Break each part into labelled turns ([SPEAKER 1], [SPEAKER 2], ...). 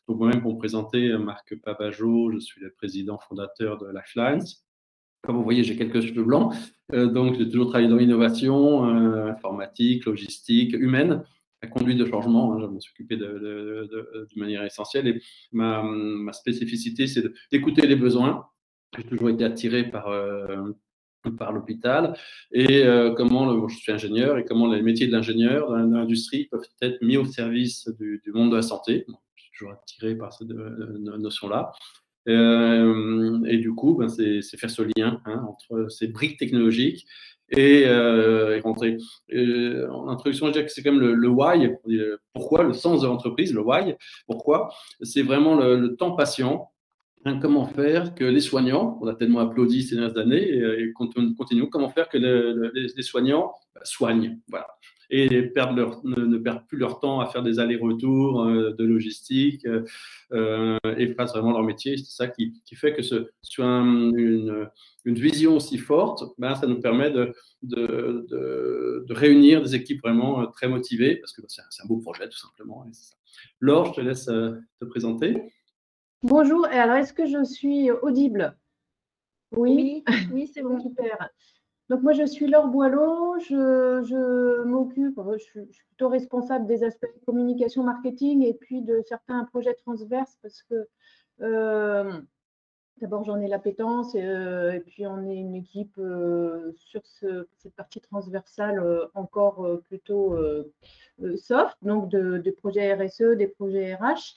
[SPEAKER 1] Donc moi-même, pour me présenter, Marc Pavageau, je suis le président fondateur de Lifelines. Comme vous voyez, j'ai quelques cheveux blancs, donc j'ai toujours travaillé dans l'innovation, informatique, logistique, humaine, la conduite de changement. Hein, je me suis occupé de manière essentielle. Et ma spécificité, c'est d'écouter les besoins. J'ai toujours été attiré par l'hôpital et je suis ingénieur et comment les métiers de l'ingénieur dans l'industrie peuvent être mis au service du monde de la santé. Bon, je suis toujours attiré par cette notion-là. Et du coup, c'est faire ce lien entre ces briques technologiques et rentrer. En introduction, je dirais que c'est quand même le why, pourquoi, le sens de l'entreprise, le why, pourquoi. C'est vraiment le temps patient. Comment faire que les soignants, on a tellement applaudi ces dernières années, et continuons, comment faire que les soignants soignent, voilà, et ne perdent plus leur temps à faire des allers-retours de logistique et fassent vraiment leur métier. C'est ça qui fait que sur une vision aussi forte, ça nous permet de réunir des équipes vraiment très motivées, parce que c'est un beau projet tout simplement. Laure, je te laisse te présenter.
[SPEAKER 2] Bonjour, alors est-ce que je suis audible?
[SPEAKER 3] Oui, oui, c'est bon.
[SPEAKER 2] Super. Donc moi, je suis Laure Boileau, je m'occupe, je suis plutôt responsable des aspects de communication marketing et puis de certains projets transverses parce que d'abord j'en ai l'appétence et puis on est une équipe sur cette partie transversale encore plutôt soft, donc des projets RSE, des projets RH.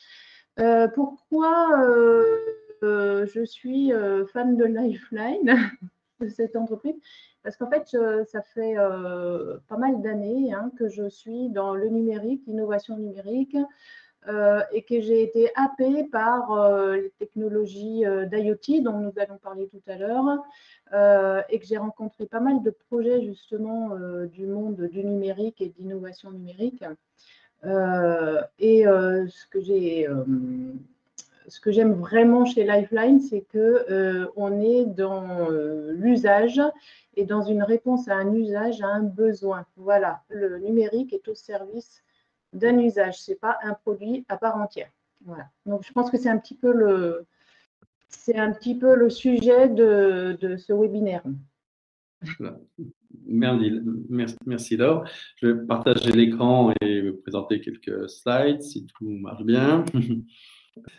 [SPEAKER 2] Pourquoi je suis fan de Lifeline, de cette entreprise? Parce qu'en fait, ça fait pas mal d'années que je suis dans le numérique, l'innovation numérique, et que j'ai été happée par les technologies d'IoT dont nous allons parler tout à l'heure, et que j'ai rencontré pas mal de projets justement du monde du numérique et d'innovation numérique. Ce que j'aime vraiment chez Lifeline, c'est qu'on est dans l'usage et dans une réponse à un usage, à un besoin. Voilà, le numérique est au service d'un usage, ce n'est pas un produit à part entière. Voilà. Donc, je pense que c'est un petit peu le sujet de ce webinaire.
[SPEAKER 1] Merci Laure. Je vais partager l'écran et vous présenter quelques slides si tout marche bien.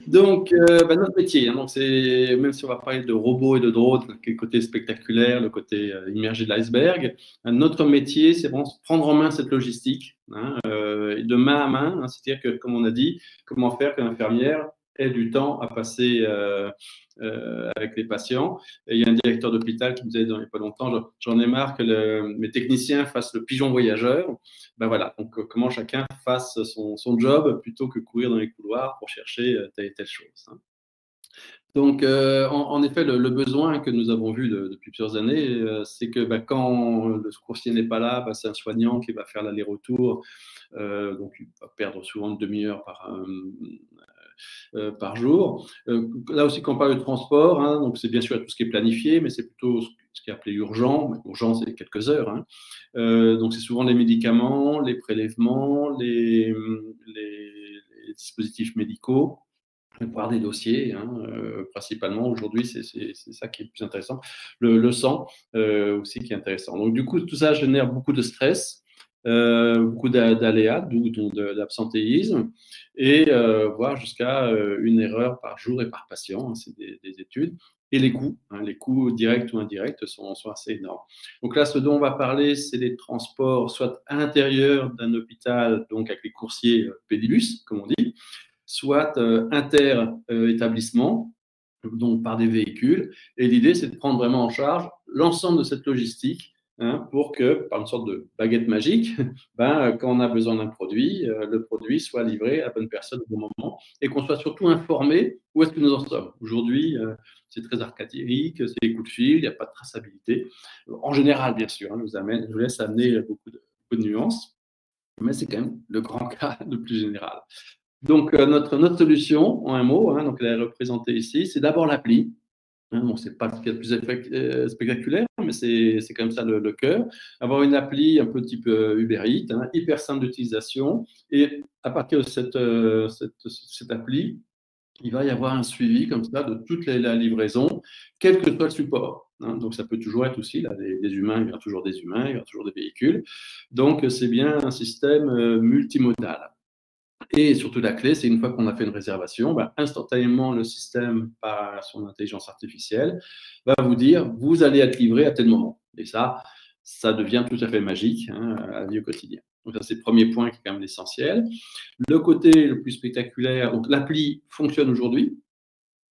[SPEAKER 1] Donc, notre métier, donc même si on va parler de robots et de drones, le côté spectaculaire, le côté immergé de l'iceberg, notre métier, c'est vraiment prendre en main cette logistique, de main à main, c'est-à-dire que, comme on a dit, comment faire qu'une infirmière ait du temps à passer avec les patients. Et il y a un directeur d'hôpital qui me disait il n'y a pas longtemps, j'en ai marre que mes techniciens fassent le pigeon voyageur. Voilà, donc comment chacun fasse son job plutôt que courir dans les couloirs pour chercher telle et telle chose. Donc, en effet, le besoin que nous avons vu depuis plusieurs années, c'est que quand le coursier n'est pas là, c'est un soignant qui va faire l'aller-retour. Donc, il va perdre souvent une demi-heure par jour. Là aussi, quand on parle de transport, donc c'est bien sûr tout ce qui est planifié, mais c'est plutôt ce qui est appelé urgent. Urgent, c'est quelques heures. Donc, c'est souvent les médicaments, les prélèvements, les dispositifs médicaux, voir des dossiers, principalement. Aujourd'hui, c'est ça qui est le plus intéressant. Le sang aussi qui est intéressant. Donc, du coup, tout ça génère beaucoup de stress. Beaucoup d'aléas, d'où de l'absentéisme, et voire jusqu'à une erreur par jour et par patient, c'est des études. Et les coûts directs ou indirects sont assez énormes. Donc là, ce dont on va parler, c'est les transports, soit à l'intérieur d'un hôpital, donc avec les coursiers pédibus, comme on dit, soit inter-établissement, donc par des véhicules. Et l'idée, c'est de prendre vraiment en charge l'ensemble de cette logistique pour que, par une sorte de baguette magique, quand on a besoin d'un produit, le produit soit livré à la bonne personne au bon moment et qu'on soit surtout informé où est-ce que nous en sommes. Aujourd'hui, c'est très archaïque, c'est des coups de fil, il n'y a pas de traçabilité. En général, bien sûr, je vous laisse amener beaucoup de nuances, mais c'est quand même le grand cas le plus général. Donc, notre solution, en un mot, donc elle est représentée ici, c'est d'abord l'appli. Bon, ce n'est pas ce qu'il y a de plus spectaculaire, mais c'est quand même ça le cœur. Avoir une appli un peu type Uber Eats, hyper simple d'utilisation. Et à partir de cette appli, il va y avoir un suivi comme ça de toute la livraison, quel que soit le support. Hein. Donc, ça peut toujours être aussi là, des humains, il y a toujours des humains, il y a toujours des véhicules. Donc, c'est bien un système multimodal. Et surtout, la clé, c'est une fois qu'on a fait une réservation, ben, instantanément, le système, par son intelligence artificielle, va vous dire, vous allez être livré à tel moment. Et ça devient tout à fait magique hein, à la vie au quotidien. Donc, ça, c'est le premier point qui est quand même l'essentiel. Le côté le plus spectaculaire, donc l'appli fonctionne aujourd'hui.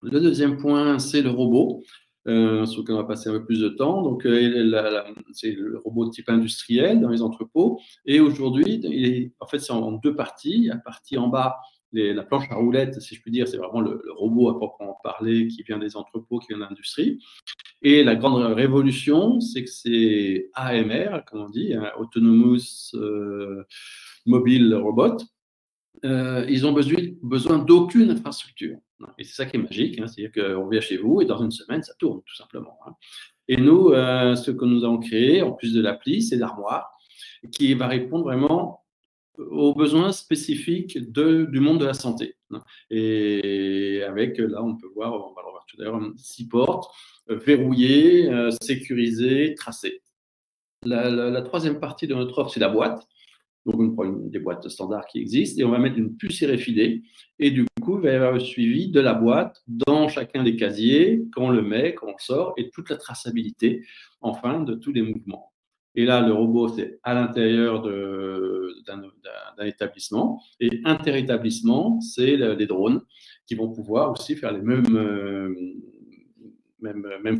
[SPEAKER 1] Le deuxième point, c'est le robot, sur lequel on va passer un peu plus de temps. Donc, c'est le robot de type industriel dans les entrepôts. Et aujourd'hui, en fait, c'est en deux parties. La partie en bas, la planche à roulettes, si je puis dire, c'est vraiment le robot à proprement parler qui vient des entrepôts, qui vient de l'industrie. Et la grande révolution, c'est que c'est AMR, comme on dit, hein, Autonomous Mobile Robot. Ils ont besoin d'aucune infrastructure. Et c'est ça qui est magique, hein, c'est-à-dire qu'on vient chez vous et dans une semaine, ça tourne tout simplement. Hein. Et nous, ce que nous avons créé, en plus de l'appli, c'est l'armoire qui va répondre vraiment aux besoins spécifiques du monde de la santé. Et avec, là, on peut voir, on va le voir tout à l'heure, 6 portes, verrouillées, sécurisées, tracées. La troisième partie de notre offre, c'est la boîte. Donc, on prend des boîtes standards qui existent et on va mettre une puce RFID. Et du coup, il va y avoir le suivi de la boîte dans chacun des casiers, quand on le met, quand on le sort, et toute la traçabilité, enfin, de tous les mouvements. Et là, le robot, c'est à l'intérieur d'un établissement. Et interétablissement, c'est les drones qui vont pouvoir aussi faire les mêmes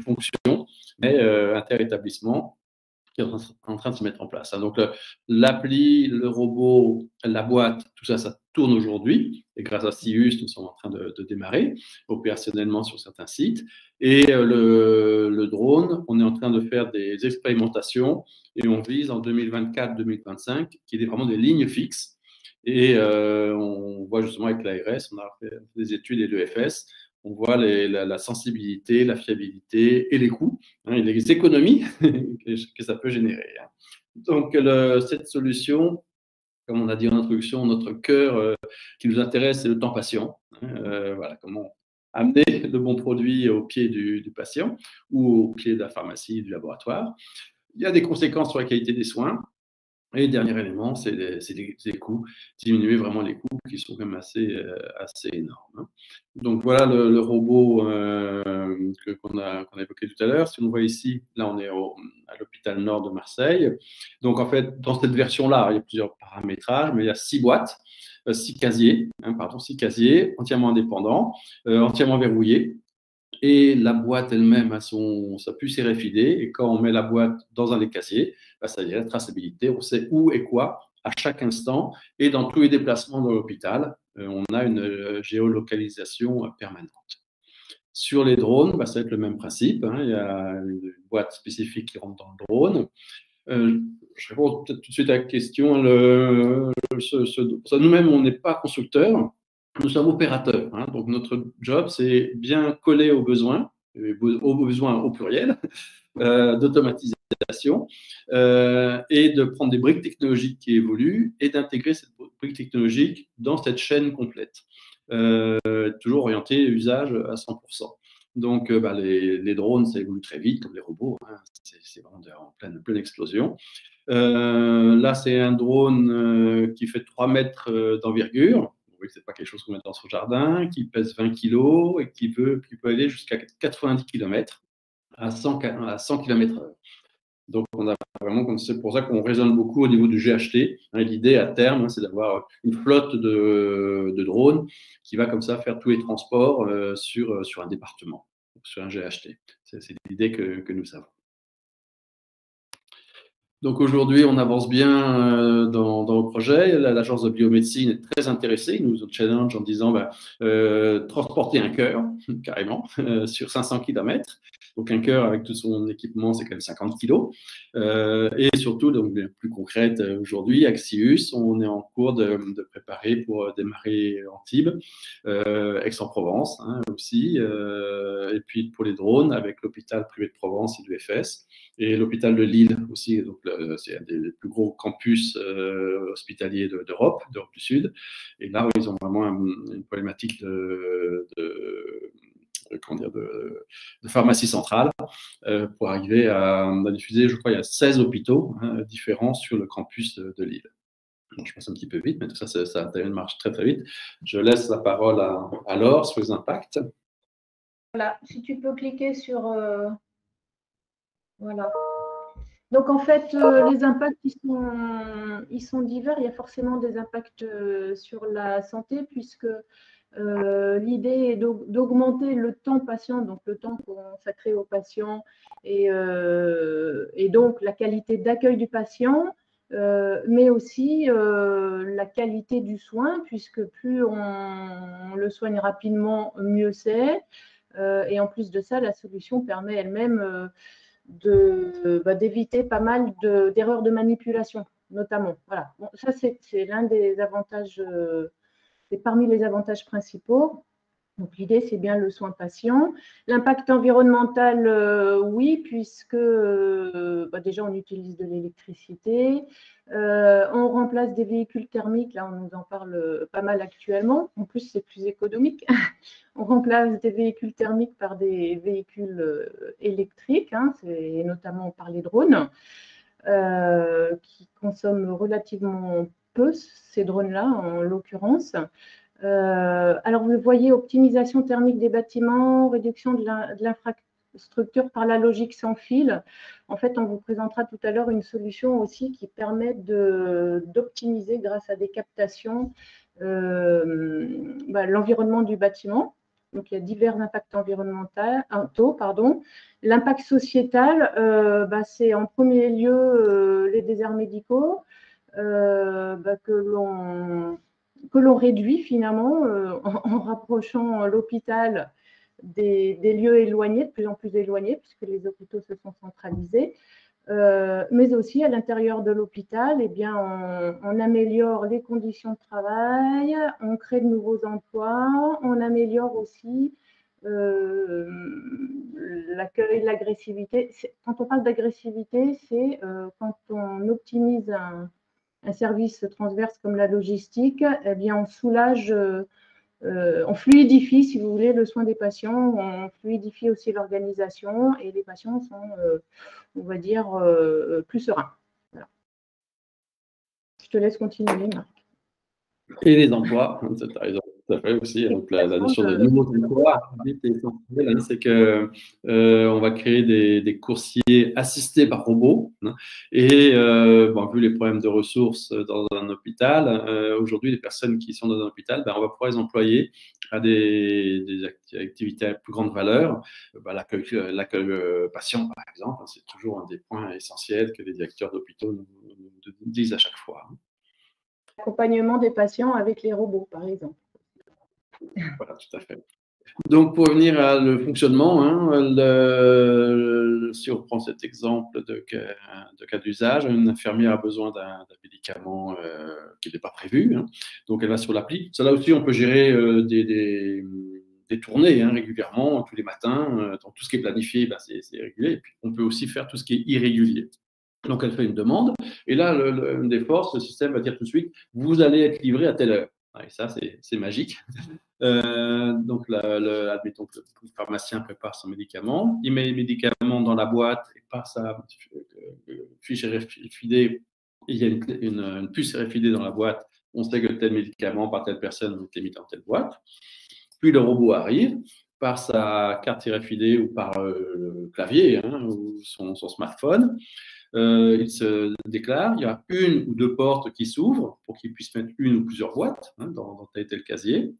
[SPEAKER 1] fonctions, mais interétablissement qui est en train de se mettre en place. Donc, l'appli, le robot, la boîte, tout ça, ça tourne aujourd'hui. Et grâce à Sius, nous sommes en train de démarrer opérationnellement sur certains sites. Et le drone, on est en train de faire des expérimentations et on vise en 2024-2025 qu'il y ait vraiment des lignes fixes. Et on voit justement avec l'ARS, on a fait des études et l'EFS, on voit la sensibilité, la fiabilité et les coûts, hein, et les économies que ça peut générer. Hein. Donc, cette solution, comme on a dit en introduction, notre cœur qui nous intéresse, c'est le temps patient. Hein, voilà, comment amener le bon produit au pied du patient ou au pied de la pharmacie, du laboratoire. Il y a des conséquences sur la qualité des soins. Et le dernier élément, c'est les coûts, diminuer vraiment les coûts qui sont quand même assez énormes. Hein. Donc voilà le robot qu'on a évoqué tout à l'heure. Si on voit ici, là on est à l'hôpital Nord de Marseille. Donc en fait, dans cette version-là, il y a plusieurs paramétrages, mais il y a 6 boîtes, 6 casiers, 6 casiers entièrement indépendants, entièrement verrouillés. Et la boîte elle-même a sa puce RFID. Et quand on met la boîte dans un des casiers, ça veut dire la traçabilité. On sait où et quoi à chaque instant. Et dans tous les déplacements dans l'hôpital, on a une géolocalisation permanente. Sur les drones, ça va être le même principe. Hein. Il y a une boîte spécifique qui rentre dans le drone. Je réponds peut-être tout de suite à la question. Nous-mêmes, on n'est pas constructeurs. Nous sommes opérateurs. Hein. Donc, notre job, c'est bien coller aux besoins au pluriel, d'automatisation, et de prendre des briques technologiques qui évoluent et d'intégrer cette brique technologique dans cette chaîne complète, toujours orientée usage à 100%. Donc, les drones, ça évolue très vite, comme les robots. Hein. C'est vraiment en pleine explosion. Là, c'est un drone qui fait 3 mètres d'envergure. Oui, ce n'est pas quelque chose qu'on met dans son jardin, qui pèse 20 kg et qui peut aller jusqu'à 90 km à 100 km/h. Donc, on a vraiment, c'est pour ça qu'on raisonne beaucoup au niveau du GHT. Hein, l'idée à terme, c'est d'avoir une flotte de drones qui va comme ça faire tous les transports sur un département, sur un GHT. C'est l'idée que nous avons. Donc aujourd'hui, on avance bien dans le projet. L'agence de biomédecine est très intéressée. Ils nous challenge en disant transporter un cœur, carrément, sur 500 km. Donc un cœur avec tout son équipement, c'est quand même 50 kg. Et surtout, donc plus concrète aujourd'hui, Axius, on est en cours de préparer pour démarrer Antibes, Aix-en-Provence hein, aussi, et puis pour les drones avec l'hôpital privé de Provence et du FS, et l'hôpital de Lille aussi. Donc c'est un des plus gros campus hospitaliers d'Europe du Sud. Et là, ils ont vraiment une problématique de pharmacie centrale pour arriver à diffuser, je crois, il y a 16 hôpitaux différents sur le campus de Lille. Bon, je passe un petit peu vite, mais tout ça, ça marche très très vite. Je laisse la parole à Laure sur les impacts.
[SPEAKER 2] Voilà, si tu peux cliquer sur… voilà. Donc, en fait, les impacts, ils sont divers. Il y a forcément des impacts sur la santé, puisque l'idée est d'augmenter le temps patient, donc le temps consacré au patient, et donc la qualité d'accueil du patient, mais aussi la qualité du soin, puisque plus on le soigne rapidement, mieux c'est. Et en plus de ça, la solution permet elle-même d'éviter pas mal d'erreurs de manipulation, notamment. Voilà. Bon, ça, c'est l'un des avantages, c'est parmi les avantages principaux. Donc, l'idée, c'est bien le soin patient. L'impact environnemental, oui, puisque déjà, on utilise de l'électricité. On remplace des véhicules thermiques. Là, on nous en parle pas mal actuellement. En plus, c'est plus économique. On remplace des véhicules thermiques par des véhicules électriques, et notamment par les drones, qui consomment relativement peu, ces drones-là, en l'occurrence. Alors, vous voyez, optimisation thermique des bâtiments, réduction de l'infrastructure par la logique sans fil. En fait, on vous présentera tout à l'heure une solution aussi qui permet d'optimiser grâce à des captations l'environnement du bâtiment. Donc, il y a divers impacts environnementaux. L'impact sociétal, c'est en premier lieu les déserts médicaux que l'on réduit finalement en rapprochant l'hôpital des lieux éloignés, de plus en plus éloignés, puisque les hôpitaux se sont centralisés. Mais aussi à l'intérieur de l'hôpital, on améliore les conditions de travail, on crée de nouveaux emplois, on améliore aussi l'accueil, l'agressivité. Quand on parle d'agressivité, c'est quand on optimise un service transverse comme la logistique, on soulage, on fluidifie, si vous voulez, le soin des patients, on fluidifie aussi l'organisation et les patients sont, on va dire, plus sereins. Voilà. Je te laisse continuer, Marc.
[SPEAKER 1] Et les emplois, tu as raison, tout à fait aussi. Donc, la notion de nouveaux emplois est essentielle. C'est qu'on va créer des coursiers assistés par robot. Et vu les problèmes de ressources dans un hôpital, aujourd'hui, les personnes qui sont dans un hôpital, on va pouvoir les employer à des activités à plus grande valeur. L'accueil patient, par exemple, c'est toujours un des points essentiels que les directeurs d'hôpitaux nous disent à chaque fois.
[SPEAKER 2] L'accompagnement des patients avec les robots, par exemple.
[SPEAKER 1] Voilà, tout à fait. Donc, pour revenir à le fonctionnement, si on prend cet exemple de cas d'usage, une infirmière a besoin d'un médicament qui n'est pas prévu, donc elle va sur l'appli. Ça, là aussi, on peut gérer des tournées régulièrement, tous les matins. Donc, tout ce qui est planifié, c'est régulier. Et puis, on peut aussi faire tout ce qui est irrégulier. Donc, elle fait une demande. Et là, une des forces, le système va dire tout de suite, vous allez être livré à telle heure. Et ça, c'est magique. Donc, admettons que le pharmacien prépare son médicament, il met les médicaments dans la boîte et par sa fiche RFID, il y a une puce RFID dans la boîte, on sait que tel médicament par telle personne a été mis dans telle boîte. Puis le robot arrive par sa carte RFID ou par le clavier ou son smartphone. Il se déclare, il y a une ou deux portes qui s'ouvrent pour qu'il puisse mettre une ou plusieurs boîtes dans tel et tel casier.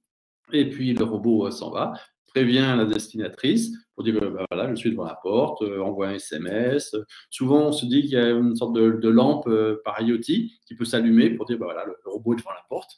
[SPEAKER 1] Et puis le robot s'en va, prévient la destinatrice pour dire voilà, je suis devant la porte, envoie un SMS. Souvent, on se dit qu'il y a une sorte de lampe par IoT qui peut s'allumer pour dire voilà, le robot est devant la porte.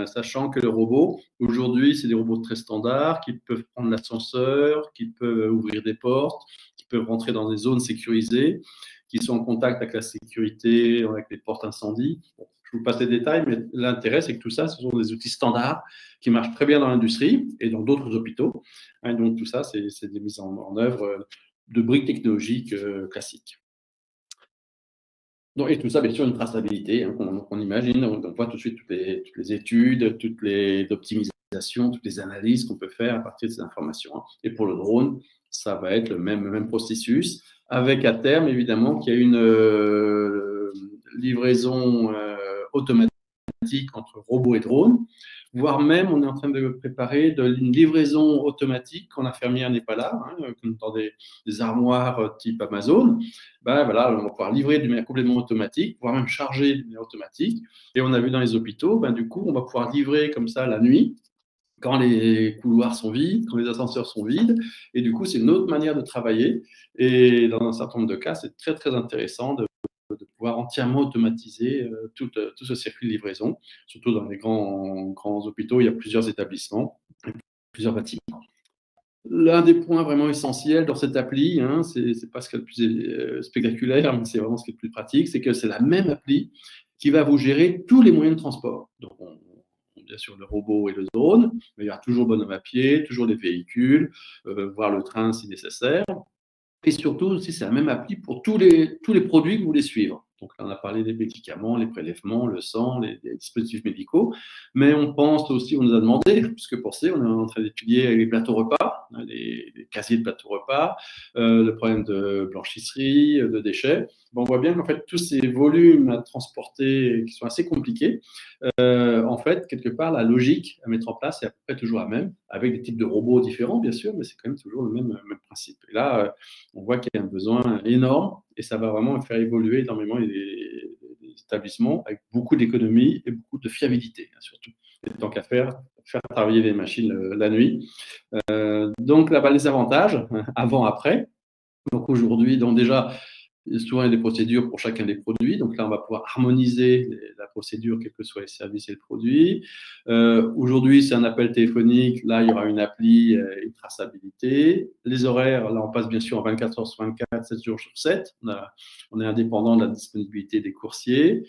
[SPEAKER 1] Sachant que le robot, aujourd'hui, c'est des robots très standards qui peuvent prendre l'ascenseur, qui peuvent ouvrir des portes, qui peuvent rentrer dans des zones sécurisées, qui sont en contact avec la sécurité, avec les portes incendie. Bon, je vous passe les détails, mais l'intérêt, c'est que tout ça, ce sont des outils standards qui marchent très bien dans l'industrie et dans d'autres hôpitaux. Donc, tout ça, c'est des mises en œuvre de briques technologiques classiques. Donc, et tout ça, bien sûr, une traçabilité hein, qu'on imagine. On voit tout de suite toutes les études, toutes les optimisations, toutes les analyses qu'on peut faire à partir de ces informations. Hein. Et pour le drone, ça va être le même processus, avec à terme, évidemment, qu'il y a une livraison automatique entre robots et drones, voire même on est en train de préparer une livraison automatique quand l'infirmière n'est pas là, hein, comme dans des armoires type Amazon. Ben voilà, on va pouvoir livrer de manière complètement automatique, voire même charger de manière automatique. Et on a vu dans les hôpitaux, ben, du coup, on va pouvoir livrer comme ça la nuit, quand les couloirs sont vides, quand les ascenseurs sont vides. Et du coup, c'est une autre manière de travailler. Et dans un certain nombre de cas, c'est très, très intéressant de pouvoir entièrement automatiser tout ce circuit de livraison, surtout dans les grands hôpitaux. Il y a plusieurs établissements, plusieurs bâtiments. L'un des points vraiment essentiels dans cette appli, hein, c'est pas ce qu'il y a de plus spectaculaire, mais c'est vraiment ce qui est le plus pratique, c'est que c'est la même appli qui va vous gérer tous les moyens de transport. Donc, bien sûr le robot et le drone, mais il y a toujours le bonhomme à pied, toujours les véhicules, voire le train si nécessaire. Et surtout aussi, c'est la même appli pour tous les produits que vous voulez suivre. Donc là, on a parlé des médicaments, les prélèvements, le sang, les dispositifs médicaux. Mais on pense aussi, on nous a demandé, puisque pour ça, on est en train d'étudier les plateaux repas, les casiers de plateaux repas, le problème de blanchisserie, de déchets. Bon, on voit bien qu'en fait, tous ces volumes à transporter qui sont assez compliqués, en fait, quelque part, la logique à mettre en place est à peu près toujours la même, avec des types de robots différents, bien sûr, mais c'est quand même toujours le même principe. Et là, on voit qu'il y a un besoin énorme et ça va vraiment faire évoluer énormément les établissements avec beaucoup d'économie et beaucoup de fiabilité, hein, surtout. Et tant qu'à faire travailler les machines la nuit. Donc, là-bas, les avantages, avant-après. Donc, aujourd'hui, déjà, souvent, il y a des procédures pour chacun des produits. Donc là, on va pouvoir harmoniser la procédure, quels que soient les services et le produit. Aujourd'hui, c'est un appel téléphonique. Là, il y aura une appli et une traçabilité. Les horaires, là, on passe bien sûr en 24 heures sur 24, 7 jours sur 7. On est indépendant de la disponibilité des coursiers.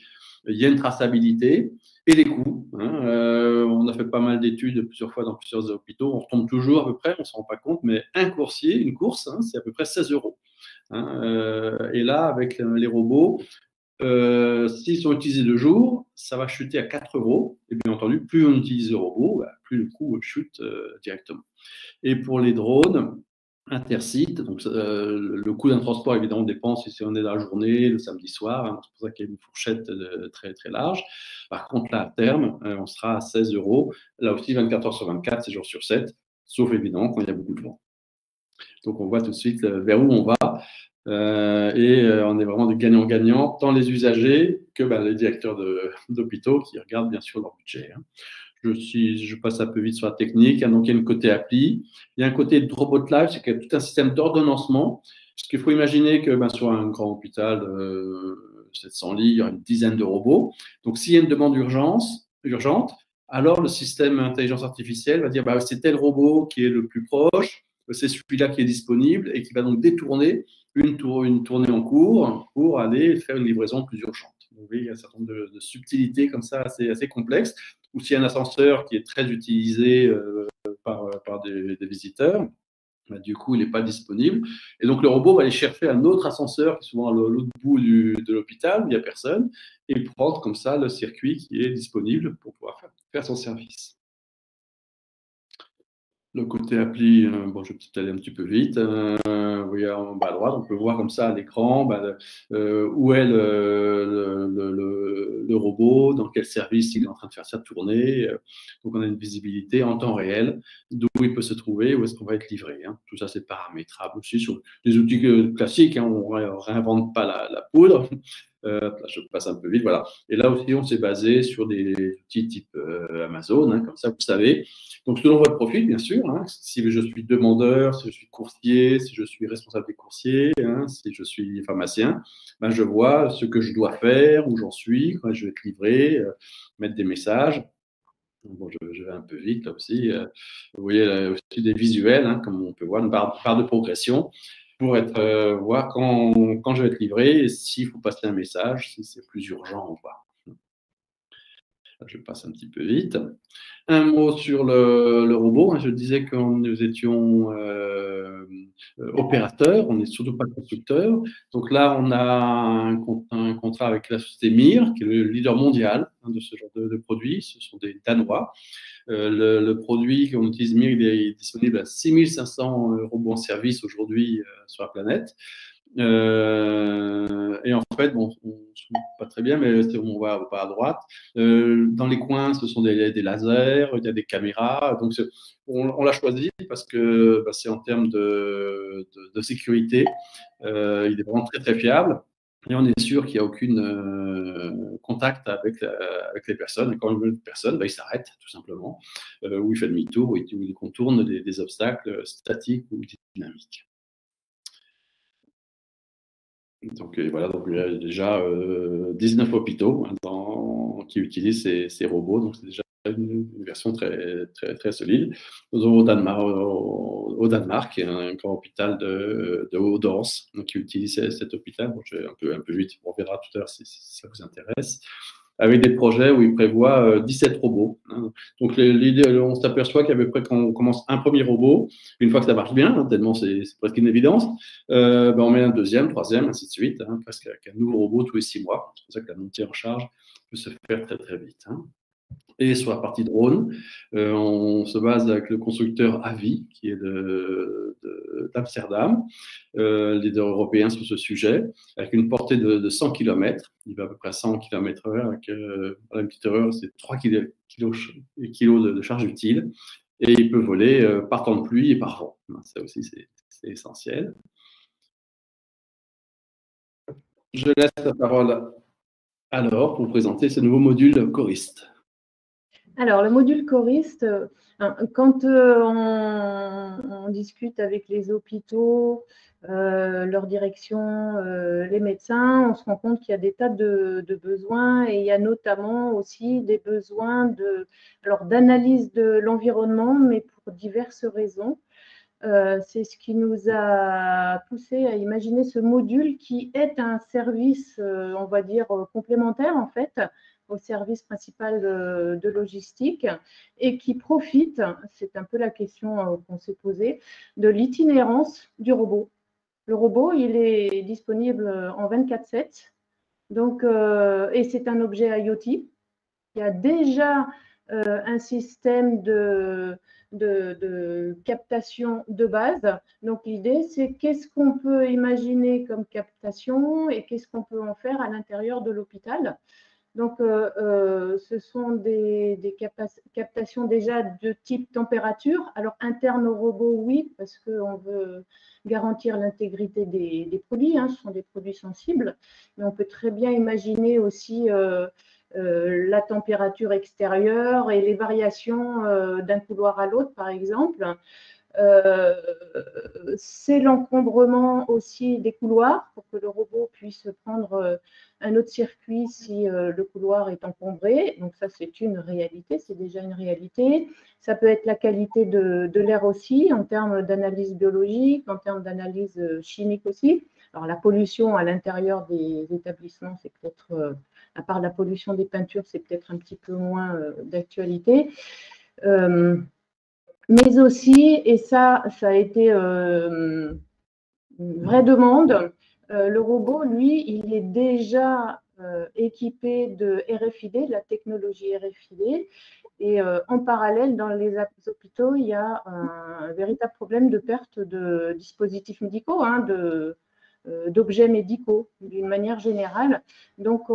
[SPEAKER 1] Il y a une traçabilité et les coûts. Hein. On a fait pas mal d'études plusieurs fois dans plusieurs hôpitaux. On retombe toujours à peu près, on ne s'en rend pas compte, mais un coursier, une course, hein, c'est à peu près 16 €. Hein, et là, avec les robots, s'ils sont utilisés de jour, ça va chuter à 4 €. Et bien entendu, plus on utilise le robot, plus le coût chute directement. Et pour les drones intersites, donc le coût d'un transport évidemment dépend si on est dans la journée, le samedi soir, hein, c'est pour ça qu'il y a une fourchette très très large. Par contre là à terme, on sera à 16 €, là aussi 24 heures sur 24, 7 jours sur 7, sauf évidemment quand il y a beaucoup de vent. Donc on voit tout de suite vers où on va et on est vraiment de gagnant-gagnant, tant les usagers que les directeurs d'hôpitaux qui regardent bien sûr leur budget. Hein. Je passe un peu vite sur la technique. Hein, donc, il y a une côté appli. Il y a un côté de Robot Live, c'est qu'il y a tout un système d'ordonnancement. Parce qu'il faut imaginer que sur un grand hôpital de 700 lits, il y aura une dizaine de robots. Donc, s'il y a une demande urgente, alors le système intelligence artificielle va dire c'est tel robot qui est le plus proche, c'est celui-là qui est disponible et qui va donc détourner une tournée en cours pour aller faire une livraison plus urgente. Donc, vous voyez, il y a un certain nombre de subtilités comme ça assez complexes. Ou s'il y a un ascenseur qui est très utilisé par des visiteurs, du coup, il n'est pas disponible. Et donc, le robot va aller chercher un autre ascenseur qui est souvent à l'autre bout de l'hôpital, où il n'y a personne, et prendre comme ça le circuit qui est disponible pour pouvoir faire son service. Le côté appli, je vais peut-être aller un petit peu vite. Vous voyez en bas à droite, on peut voir comme ça à l'écran où est le robot, dans quel service il est en train de faire sa tournée. Donc, on a une visibilité en temps réel d'où il peut se trouver, où est-ce qu'on va être livré. Hein. Tout ça, c'est paramétrable aussi sur des outils classiques. Hein, on ne réinvente pas la poudre. Là, je passe un peu vite, voilà. Et là aussi, on s'est basé sur des outils type Amazon, hein, comme ça, vous savez. Donc, selon votre profil, bien sûr, hein, si je suis demandeur, si je suis coursier, si je suis responsable des coursiers, hein, si je suis pharmacien, je vois ce que je dois faire, où j'en suis, quand je vais être livré, mettre des messages. Bon, je vais un peu vite là aussi. Vous voyez là, aussi des visuels, hein, comme on peut voir, une barre de progression pour voir quand je vais être livré et s'il faut passer un message, si c'est plus urgent ou pas. Je passe un petit peu vite. Un mot sur le robot. Je disais que nous étions opérateurs, on n'est surtout pas constructeurs. Donc là, on a un contrat avec la société MIR, qui est le leader mondial de ce genre de produits. Ce sont des Danois. Le produit qu'on utilise MIR, il est disponible à 6500 robots en service aujourd'hui sur la planète. Et en fait, bon, on ne se voit pas très bien, mais on va pas à droite. Dans les coins, ce sont des lasers, il y a des caméras. Donc, on l'a choisi parce que c'est en termes de sécurité. Il est vraiment très, très fiable. Et on est sûr qu'il n'y a aucun contact avec les personnes. Et quand il veut une personne, il s'arrête tout simplement, ou il fait demi-tour, ou il contourne des obstacles statiques ou dynamiques. Donc voilà, donc il y a déjà 19 hôpitaux qui utilisent ces robots, donc c'est déjà une version très, très, très solide. Au Danemark, il y a un grand hôpital de Odense qui utilise cet hôpital. Bon, je vais un peu vite, on verra tout à l'heure si ça vous intéresse. Avec des projets où ils prévoient 17 robots. Donc, l'idée, on s'aperçoit qu'à peu près quand on commence un premier robot, une fois que ça marche bien, tellement c'est presque une évidence, on met un deuxième, troisième, ainsi de suite, presque avec un nouveau robot tous les 6 mois. C'est pour ça que la montée en charge peut se faire très, très vite. Et sur la partie drone, on se base avec le constructeur AVI, qui est d'Amsterdam, leader européen sur ce sujet, avec une portée de 100 km. Il va à peu près à 100 km/h, avec une petite erreur, c'est 3 kg de charge utile. Et il peut voler par temps de pluie et par vent. Ça aussi, c'est essentiel. Je laisse la parole à Laure pour présenter ce nouveau module Choriste.
[SPEAKER 2] Alors, le module choriste, quand on discute avec les hôpitaux, leur direction, les médecins, on se rend compte qu'il y a des tas de besoins et il y a notamment aussi des besoins d'analyse de l'environnement, mais pour diverses raisons. C'est ce qui nous a poussé à imaginer ce module qui est un service, on va dire, complémentaire en fait, au service principal de logistique et qui profite, c'est un peu la question qu'on s'est posée, de l'itinérance du robot. Le robot, il est disponible en 24/7, donc, et c'est un objet IoT. Il y a déjà un système de captation de base. Donc, l'idée, c'est qu'est-ce qu'on peut imaginer comme captation et qu'est-ce qu'on peut en faire à l'intérieur de l'hôpital. Donc, ce sont des captations déjà de type température. Alors, interne au robot, oui, parce qu'on veut garantir l'intégrité des produits. Ce sont des produits sensibles. Mais on peut très bien imaginer aussi la température extérieure et les variations d'un couloir à l'autre, par exemple. C'est l'encombrement aussi des couloirs pour que le robot puisse prendre un autre circuit si le couloir est encombré. Donc ça, c'est une réalité, c'est déjà une réalité. Ça peut être la qualité de l'air aussi, en termes d'analyse biologique, en termes d'analyse chimique aussi. Alors la pollution à l'intérieur des établissements, c'est peut-être, à part la pollution des peintures, c'est peut-être un petit peu moins d'actualité. Mais aussi, et ça a été une vraie demande, le robot, lui, il est déjà équipé de RFID, de la technologie RFID, et en parallèle, dans les hôpitaux, il y a un véritable problème de perte de dispositifs médicaux, d'objets médicaux d'une manière générale. Donc,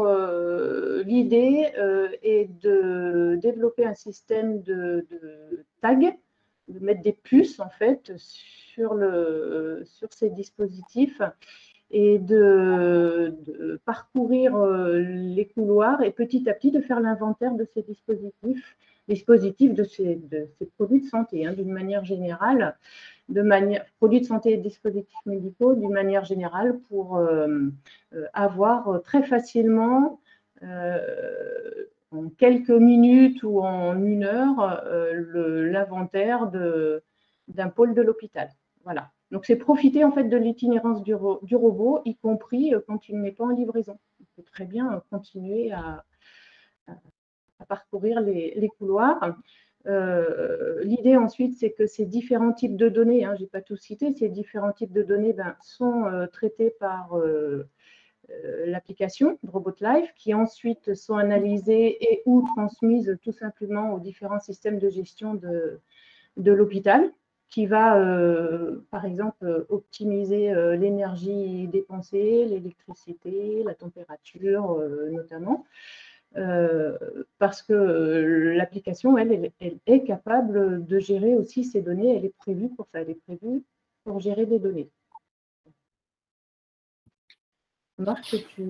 [SPEAKER 2] l'idée est de développer un système de tag, de mettre des puces en fait sur ces dispositifs et de parcourir les couloirs et petit à petit de faire l'inventaire de ces dispositifs de ces produits de santé d'une manière générale, produits de santé et dispositifs médicaux d'une manière générale pour avoir très facilement en quelques minutes ou en 1 heure l'inventaire d'un pôle de l'hôpital. Voilà. Donc, c'est profiter en fait de l'itinérance du robot, y compris quand il n'est pas en livraison. On peut très bien continuer à parcourir les couloirs. L'idée ensuite, c'est que ces différents types de données, je n'ai pas tout cité, ces différents types de données sont traités par l'application Robot Life, qui ensuite sont analysées et ou transmises tout simplement aux différents systèmes de gestion de l'hôpital, qui va, par exemple, optimiser l'énergie dépensée, l'électricité, la température notamment. Parce que l'application, elle est capable de gérer aussi ces données. Elle est prévue pour ça. Elle est prévue pour gérer des données. Marc, tu...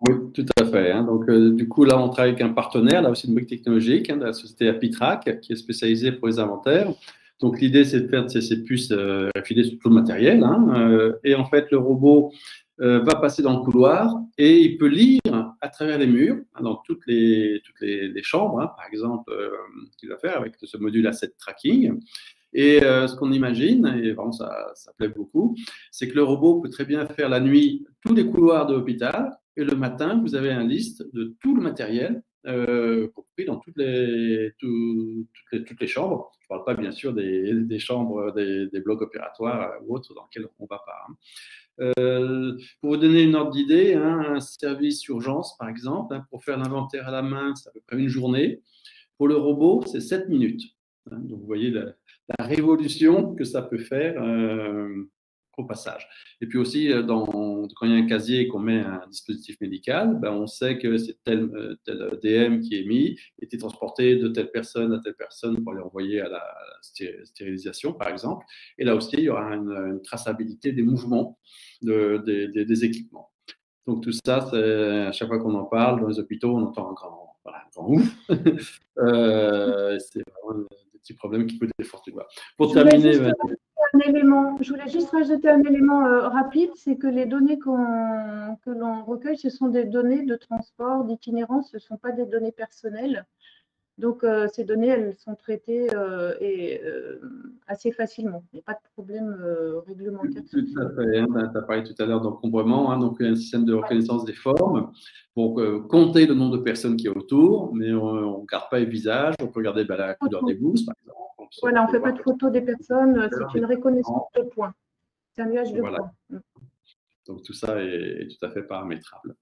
[SPEAKER 1] Oui, tout à fait. Donc, du coup, là, on travaille avec un partenaire, là aussi une brique technologique, de la société Apitrac, qui est spécialisée pour les inventaires. Donc, l'idée, c'est de faire de ces puces affilées sur tout le matériel. Et en fait, le robot va passer dans le couloir et il peut lire à travers les murs, dans toutes les chambres, par exemple, qu'il va faire avec ce module asset tracking. Et ce qu'on imagine, et vraiment ça plaît beaucoup, c'est que le robot peut très bien faire la nuit tous les couloirs de l'hôpital et le matin, vous avez une liste de tout le matériel compris dans toutes les chambres. Je ne parle pas bien sûr des chambres, des blocs opératoires ou autres dans lesquels on ne va pas. Pour vous donner une ordre d'idée, un service urgence, par exemple, pour faire l'inventaire à la main, c'est à peu près une journée. Pour le robot, c'est 7 minutes. Donc, vous voyez la révolution que ça peut faire au passage. Et puis aussi, quand il y a un casier et qu'on met un dispositif médical, on sait que c'est tel DM qui est mis, été transporté de telle personne à telle personne pour les envoyer à la stérilisation, par exemple. Et là aussi, il y aura une traçabilité des mouvements des équipements. Donc tout ça, à chaque fois qu'on en parle dans les hôpitaux, on entend un grand ouf. C'est vraiment des petits problèmes qui coûtent des fortunes. Pour terminer,
[SPEAKER 2] je voulais juste rajouter un élément rapide, c'est que les données que l'on recueille, ce sont des données de transport, d'itinérance, ce ne sont pas des données personnelles. Donc, ces données, elles sont traitées assez facilement. Il n'y a pas de problème réglementaire.
[SPEAKER 1] Tout à fait. Tu as parlé tout à l'heure d'encombrement, donc un système de reconnaissance des formes pour compter le nombre de personnes qui est autour, mais on ne garde pas les visages, on peut regarder la couleur des blouses, par exemple.
[SPEAKER 2] Voilà, on ne fait pas de photos des personnes, c'est une reconnaissance de points. C'est un nuage de points.
[SPEAKER 1] Donc, tout ça est tout à fait paramétrable.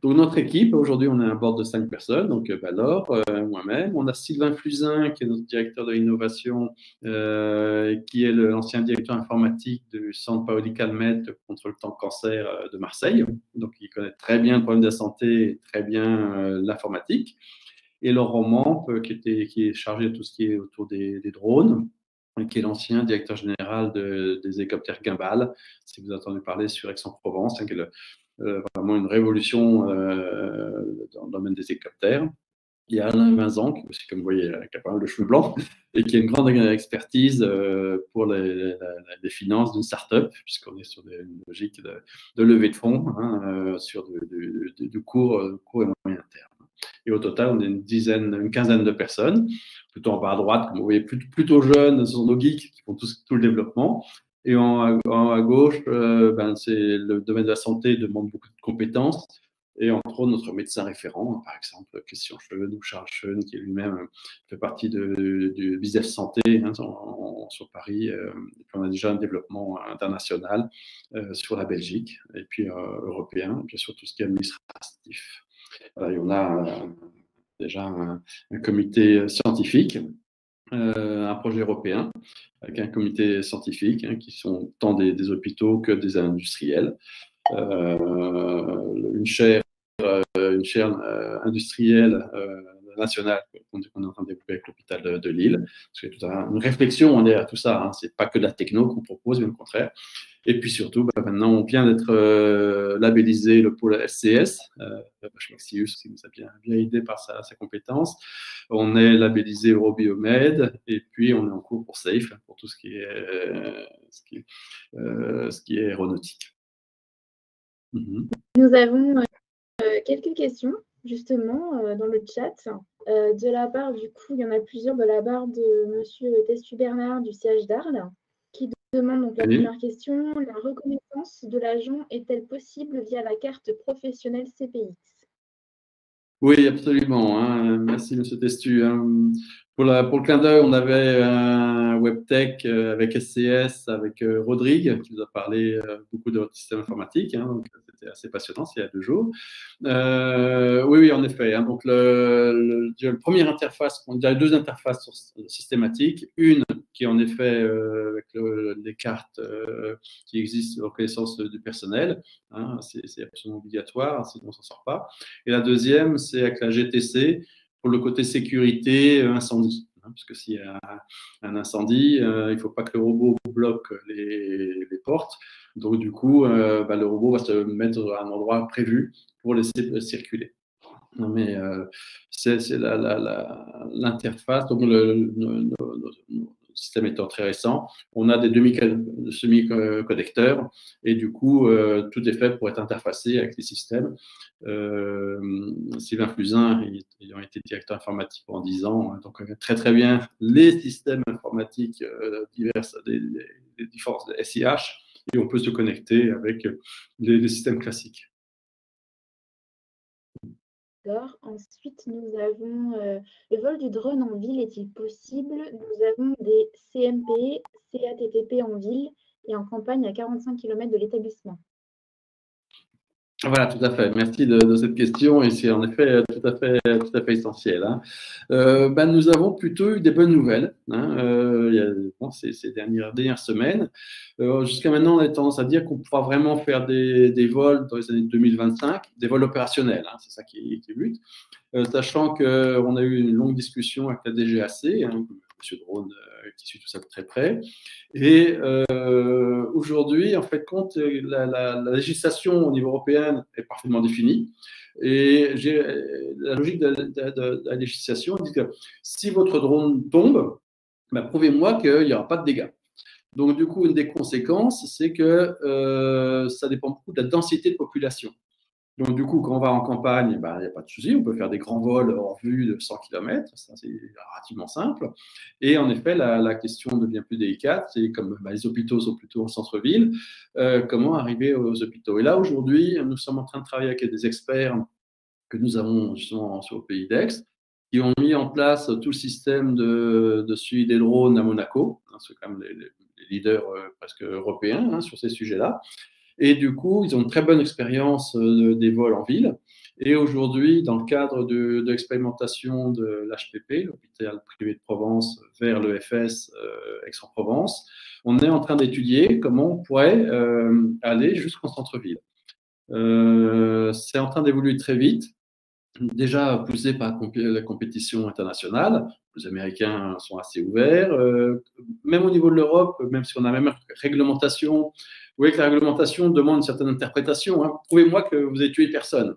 [SPEAKER 1] Donc, notre équipe, aujourd'hui, on a un board de 5 personnes. Donc, Laure, moi-même. On a Sylvain Fusain, qui est notre directeur de l'innovation, qui est l'ancien directeur informatique du Centre Paoli Calmette contre le cancer de Marseille. Donc, il connaît très bien le problème de la santé et très bien l'informatique. Et Laurent Mampe, qui est chargé de tout ce qui est autour des drones, qui est l'ancien directeur général des hélicoptères Guimbal, si vous avez entendu parler sur Aix-en-Provence, qui est vraiment une révolution dans le domaine des hélicoptères. Il y a Alain Vincent, qui aussi, comme vous voyez, qui a pas mal de cheveux blancs, et qui a une grande expertise pour les finances d'une start-up, puisqu'on est sur une logique de levée de fonds sur du court et moyen terme. Et au total, on est une quinzaine de personnes, plutôt en bas à droite, comme vous voyez, plutôt jeunes, ce sont nos geeks qui font tout le développement. Et à gauche, c'est le domaine de la santé demande beaucoup de compétences. Et entre autres, notre médecin référent, par exemple, Christian Schoen ou Charles Schoen, qui lui-même fait partie du business santé sur Paris. Et puis on a déjà un développement international sur la Belgique, et puis européen, et puis sur tout ce qui est administratif. Voilà, et on a déjà un comité scientifique, un projet européen, avec un comité scientifique qui sont tant des hôpitaux que des industriels. Une chaire industrielle nationale qu'on est en train de développer avec l'hôpital de Lille. C'est une réflexion derrière tout ça. Ce n'est pas que de la techno qu'on propose, mais au contraire. Et puis surtout, maintenant, on vient d'être labellisé le pôle SCS, Maxius, qui nous a bien aidé par sa compétence. On est labellisé Eurobiomed, et puis on est en cours pour SAFE, pour tout ce qui est aéronautique.
[SPEAKER 3] Nous avons quelques questions, justement, dans le chat. De la part, du coup, il y en a plusieurs de la part de monsieur Testu Bernard du siège d'Arles, qui demande donc la première question. La reconnaissance de l'agent est-elle possible via la carte professionnelle CPX?
[SPEAKER 1] Oui, absolument, hein. Merci, Monsieur Testu, hein. Pour le clin d'œil, on avait un WebTech avec SCS, avec Rodrigue, qui nous a parlé beaucoup de votre système informatique, hein, donc c'était assez passionnant, c'est il y a 2 jours. Oui, oui, en effet, hein, donc la première interface, on a 2 interfaces systématiques, une qui est en effet avec les cartes qui existent de reconnaissance du personnel, hein, c'est absolument obligatoire, sinon on ne s'en sort pas. Et la deuxième, c'est avec la GTC pour le côté sécurité incendie. Hein, puisque s'il y a un incendie, il ne faut pas que le robot bloque les portes. Donc, du coup, le robot va se mettre à un endroit prévu pour laisser circuler. Non, mais c'est l'interface. Donc, notre système étant très récent, on a des semi-connecteurs et du coup, tout est fait pour être interfacé avec les systèmes. Sylvain Fusain, ayant été directeur informatique pendant 10 ans, donc connaît très très bien les systèmes informatiques divers, des différents SIH, et on peut se connecter avec les systèmes classiques.
[SPEAKER 3] Ensuite, nous avons le vol du drone en ville est-il possible? Nous avons des CMP, CATTP en ville et en campagne à 45 km de l'établissement.
[SPEAKER 1] Voilà, tout à fait. Merci de cette question et c'est en effet tout à fait essentiel, hein. Nous avons plutôt eu des bonnes nouvelles, hein, ces dernières semaines. Jusqu'à maintenant, on a tendance à dire qu'on pourra vraiment faire des vols dans les années 2025, des vols opérationnels, hein, c'est ça qui est le but. Sachant qu'on a eu une longue discussion avec la DGAC, hein, M. Drone qui suit tout ça de très près. Et aujourd'hui, en fait, compte, la législation au niveau européen est parfaitement définie. Et la logique de la législation dit que si votre drone tombe, prouvez-moi qu'il n'y aura pas de dégâts. Donc, du coup, une des conséquences, c'est que ça dépend beaucoup de la densité de population. Donc, du coup, quand on va en campagne, il n'y a pas de souci, on peut faire des grands vols hors vue de 100 km, ça c'est relativement simple. Et en effet, la question devient plus délicate, c'est comme les hôpitaux sont plutôt en centre-ville, comment arriver aux hôpitaux. Et là, aujourd'hui, nous sommes en train de travailler avec des experts que nous avons justement sur le pays d'Aix, qui ont mis en place tout le système de suivi des drones à Monaco, hein, c'est quand même les leaders presque européens, hein, sur ces sujets-là. Et du coup, ils ont une très bonne expérience des vols en ville. Et aujourd'hui, dans le cadre de l'expérimentation de l'HPP, l'hôpital privé de Provence, vers l'EFS Aix-en-Provence, on est en train d'étudier comment on pourrait aller jusqu'en centre-ville. C'est en train d'évoluer très vite, déjà poussé par la compétition internationale. Les Américains sont assez ouverts. Même au niveau de l'Europe, même si on a la même réglementation, vous voyez que la réglementation demande une certaine interprétation, hein. Prouvez-moi que vous avez tué personne.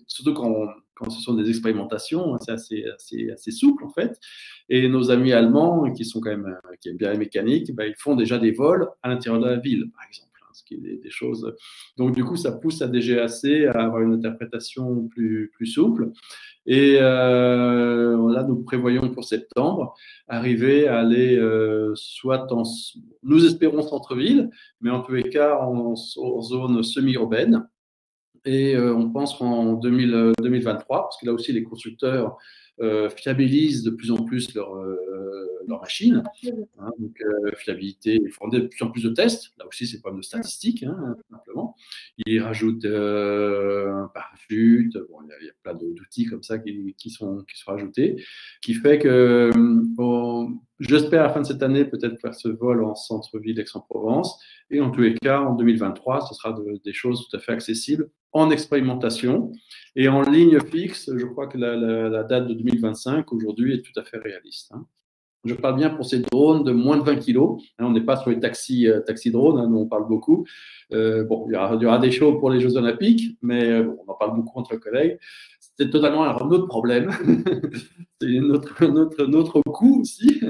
[SPEAKER 1] Surtout quand ce sont des expérimentations, hein, c'est assez souple en fait. Et nos amis allemands, qui sont quand même qui aiment bien la mécanique, ils font déjà des vols à l'intérieur de la ville, par exemple. Ce qui est des choses. Donc, du coup, ça pousse la DGAC à avoir une interprétation plus souple. Et là, nous prévoyons pour septembre arriver à aller soit nous espérons centre-ville, mais en tous les cas en zone semi-urbaine. Et on pense qu'en 2023, parce que là aussi les constructeurs fiabilisent de plus en plus leurs machines, hein, donc fiabilité, ils font de plus en plus de tests, là aussi c'est pas de statistiques, hein, simplement. Ils rajoutent un parachute, bon, il y a plein d'outils comme ça qui sont rajoutés, qui fait que j'espère à la fin de cette année peut-être faire ce vol en centre-ville d'Aix-en-Provence, et en tous les cas en 2023, ce sera des choses tout à fait accessibles en expérimentation et en ligne fixe. Je crois que la date de 2025 aujourd'hui est tout à fait réaliste, hein. Je parle bien pour ces drones de moins de 20 kg. Hein, on n'est pas sur les taxis drones, hein, nous on parle beaucoup. Bon, il y aura des shows pour les Jeux Olympiques, mais bon, on en parle beaucoup entre collègues. C'est totalement un autre problème. C'est notre coût aussi.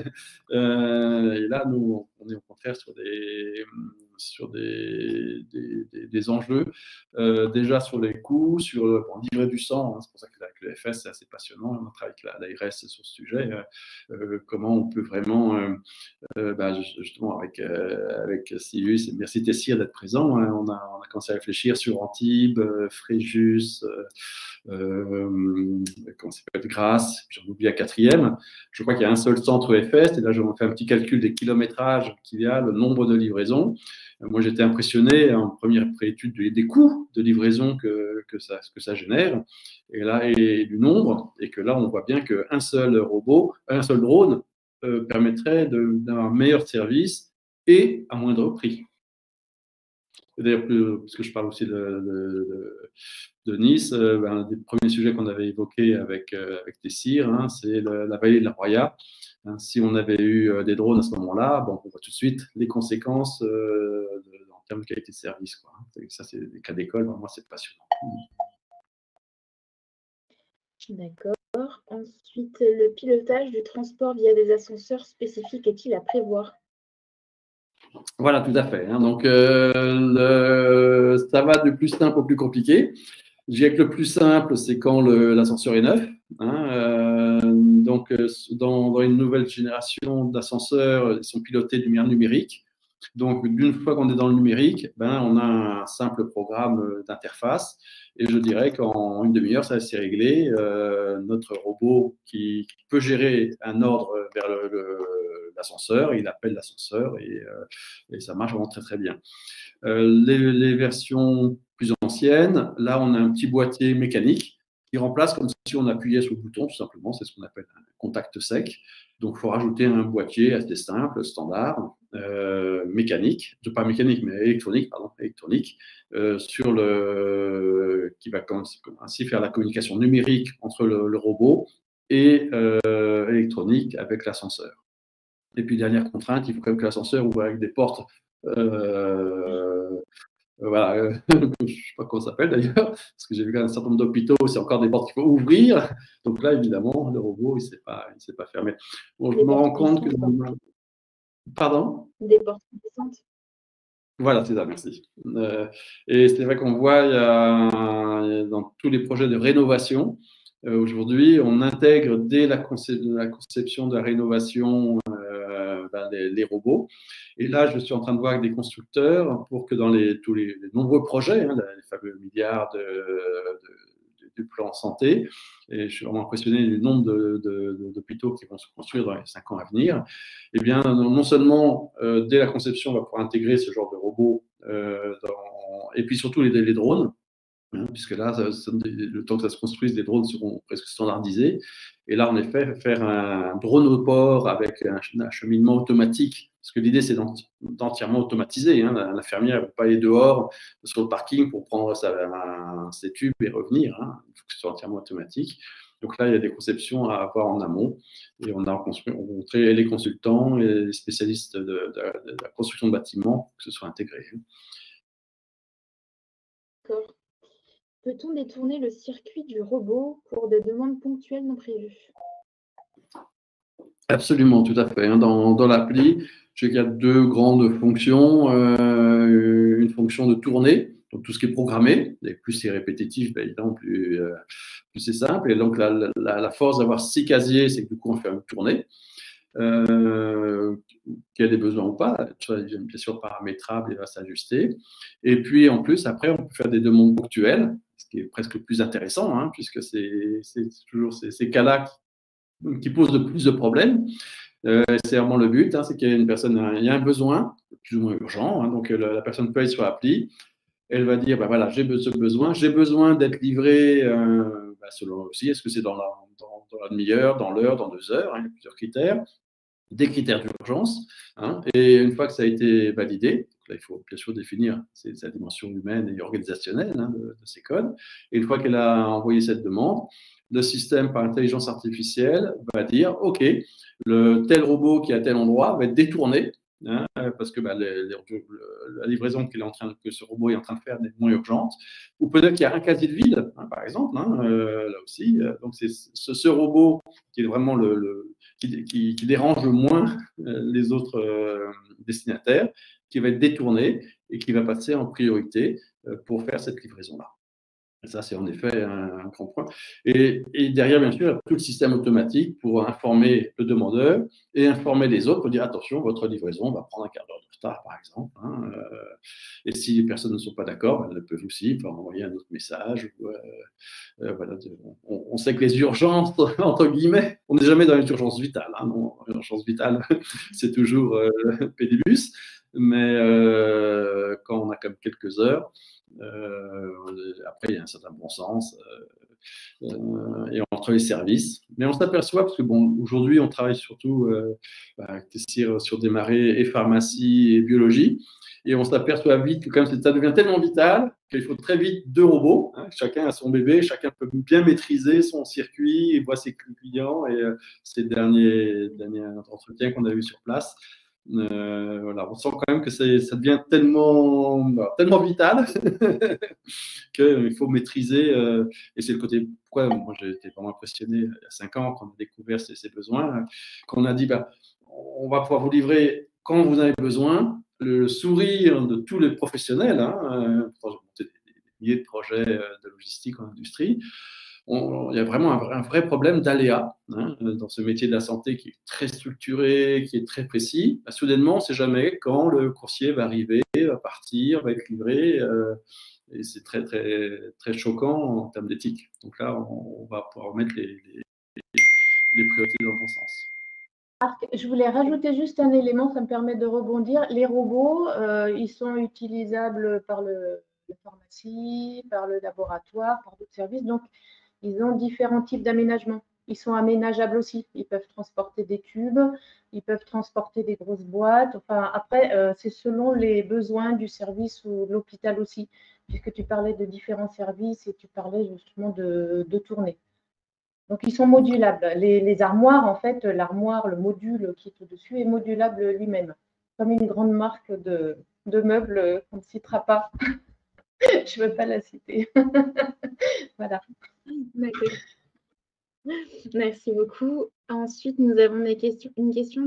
[SPEAKER 1] Et là, nous, on est au contraire sur des enjeux, déjà sur les coûts, sur livrer du sang, hein, c'est pour ça que l'AFS FS, c'est assez passionnant. On travaille avec l'ARS sur ce sujet. Comment on peut vraiment, justement, avec Sirius, et merci Tessir d'être présent. Hein, on a commencé à réfléchir sur Antibes, Fréjus, comment ça s'appelle, Grasse, j'en oublie un quatrième. Je crois qu'il y a un seul centre FS, et là, je me fais un petit calcul des kilométrages qu'il y a, le nombre de livraisons. Moi, j'étais impressionné en première préétude des coûts de livraison que ça génère, et là, et du nombre, et que là, on voit bien qu'un seul robot, un seul drone permettrait d'avoir un meilleur service et à moindre prix. D'ailleurs, parce que je parle aussi de Nice, un des premiers sujets qu'on avait évoqués avec Tessir, hein, c'est la vallée de la Roya. Hein, si on avait eu des drones à ce moment-là, bon, on voit tout de suite les conséquences en termes de qualité de service, quoi. Ça, c'est des cas d'école, moi, c'est passionnant.
[SPEAKER 3] D'accord. Ensuite, le pilotage du transport via des ascenseurs spécifiques est-il à prévoir?
[SPEAKER 1] Voilà, tout à fait. Hein. Donc, ça va du plus simple au plus compliqué. Je dirais que le plus simple, c'est quand l'ascenseur est neuf. Hein. Donc, dans une nouvelle génération d'ascenseurs, ils sont pilotés de lumière numérique. Donc, d'une fois qu'on est dans le numérique, on a un simple programme d'interface. Et je dirais qu'en une demi-heure, ça s'est réglé. Notre robot qui peut gérer un ordre vers l'ascenseur, il appelle l'ascenseur et ça marche vraiment très, très bien. Les versions plus anciennes, là, on a un petit boîtier mécanique qui remplace comme si on appuyait sur le bouton, tout simplement. C'est ce qu'on appelle un contact sec. Donc, il faut rajouter un boîtier assez simple, standard, mécanique, pas mécanique, mais électronique, qui va ainsi faire la communication numérique entre le robot et électronique avec l'ascenseur. Et puis, dernière contrainte, il faut quand même que l'ascenseur ouvre avec des portes. Voilà, je ne sais pas comment ça s'appelle d'ailleurs, parce que j'ai vu qu'un certain nombre d'hôpitaux, c'est encore des portes qu'il faut ouvrir. Donc là, évidemment, le robot, il ne sait pas fermer. Bon, je me rends compte que... Pardon?
[SPEAKER 3] Des portes puissantes.
[SPEAKER 1] Voilà, c'est ça, merci. Et c'est vrai qu'on voit dans tous les projets de rénovation, aujourd'hui, on intègre dès la conception de la rénovation les robots. Et là, je suis en train de voir avec des constructeurs pour que dans tous les nombreux projets, hein, les fameux milliards du plan santé, et je suis vraiment impressionné du nombre d'hôpitaux qui vont se construire dans les 5 ans à venir, eh bien, non seulement dès la conception, on va pouvoir intégrer ce genre de robots, et puis surtout les drones, hein, puisque là, le temps que ça se construise, les drones seront presque standardisés. Et là, en effet, faire un drone au port avec un acheminement automatique, parce que l'idée, c'est d'entièrement automatiser. Hein. L'infirmière ne va pas aller dehors sur le parking pour prendre ses tubes et revenir. Hein. Il faut que ce soit entièrement automatique. Donc là, il y a des conceptions à avoir en amont. Et on a rencontré les consultants et les spécialistes de la construction de bâtiments pour que ce soit intégré.
[SPEAKER 3] D'accord. Peut-on détourner le circuit du robot pour des demandes ponctuelles non prévues?
[SPEAKER 1] Absolument, tout à fait. Dans l'appli, je sais qu'il y a 2 grandes fonctions. Une fonction de tournée, donc tout ce qui est programmé. Et plus c'est répétitif, évidemment, plus c'est simple. Et donc, la force d'avoir 6 casiers, c'est que du coup, on fait une tournée. Qu'il y a des besoins ou pas, bien sûr paramétrable et va s'ajuster. Et puis en plus, après, on peut faire des demandes ponctuelles, ce qui est presque le plus intéressant, hein, puisque c'est toujours ces cas-là qui posent le plus de problèmes. C'est vraiment le but, hein, c'est qu'il y a une personne, il y a un besoin plus ou moins urgent, hein, donc la personne peut aller sur l'appli, elle va dire, voilà, j'ai besoin d'être livré selon aussi, est-ce que c'est dans la demi-heure, dans l'heure, dans 2 heures, hein, il y a plusieurs critères. Des critères d'urgence, hein, et une fois que ça a été validé, là, il faut bien sûr définir sa dimension humaine et organisationnelle, hein, de ces codes, et une fois qu'elle a envoyé cette demande, le système par intelligence artificielle va dire, OK, tel robot qui est à tel endroit va être détourné, hein, parce que la livraison que ce robot est en train de faire n'est moins urgente, ou peut-être qu'il y a un casier de vide, hein, par exemple, hein, là aussi. Donc c'est ce robot qui est vraiment qui dérange le moins les autres destinataires, qui va être détourné et qui va passer en priorité pour faire cette livraison-là. Ça, c'est en effet un grand point. Et derrière, bien sûr, tout le système automatique pour informer le demandeur et informer les autres pour dire attention, votre livraison va prendre un quart d'heure de retard, par exemple. Hein, et si les personnes ne sont pas d'accord, elles peuvent aussi envoyer un autre message. Voilà, on sait que les urgences, entre guillemets, on n'est jamais dans les urgences vitales. Hein, non, l'urgence vitale, c'est toujours pédibus. Mais quand on a comme quelques heures, après, il y a un certain bon sens et entre les services. Mais on s'aperçoit, parce que bon, aujourd'hui, on travaille surtout sur des marées et pharmacie et biologie, et on s'aperçoit vite que comme ça devient tellement vital qu'il faut très vite 2 robots. Hein, chacun a son bébé, chacun peut bien maîtriser son circuit et voit ses clients. Et ces derniers entretiens qu'on a eu sur place, voilà, on sent quand même que ça devient tellement vital qu'il faut maîtriser. Et c'est le côté pourquoi moi j'ai été vraiment impressionné il y a 5 ans quand on a découvert ces besoins, qu'on a dit on va pouvoir vous livrer quand vous avez besoin. Le sourire de tous les professionnels, hein, des milliers de projets de logistique en industrie. Il y a vraiment un vrai problème d'aléa dans ce métier de la santé qui est très structuré, qui est très précis. Soudainement, on ne sait jamais quand le coursier va arriver, va partir, va être livré. Et c'est très, très, très choquant en termes d'éthique. Donc là, on va pouvoir mettre les priorités dans le bon sens.
[SPEAKER 2] Marc, je voulais rajouter juste un élément, ça me permet de rebondir. Les robots, ils sont utilisables par la pharmacie, par le laboratoire, par d'autres services. Donc, ils ont différents types d'aménagement. Ils sont aménageables aussi. Ils peuvent transporter des tubes, ils peuvent transporter des grosses boîtes. Enfin, après, c'est selon les besoins du service ou de l'hôpital aussi, puisque tu parlais de différents services et tu parlais justement de tournées. Donc, ils sont modulables. Les armoires, en fait, l'armoire, le module qui est au-dessus est modulable lui-même. Comme une grande marque de meubles qu'on ne citera pas. Je ne veux pas la citer. Voilà.
[SPEAKER 3] D'accord. Merci beaucoup. Ensuite, nous avons une question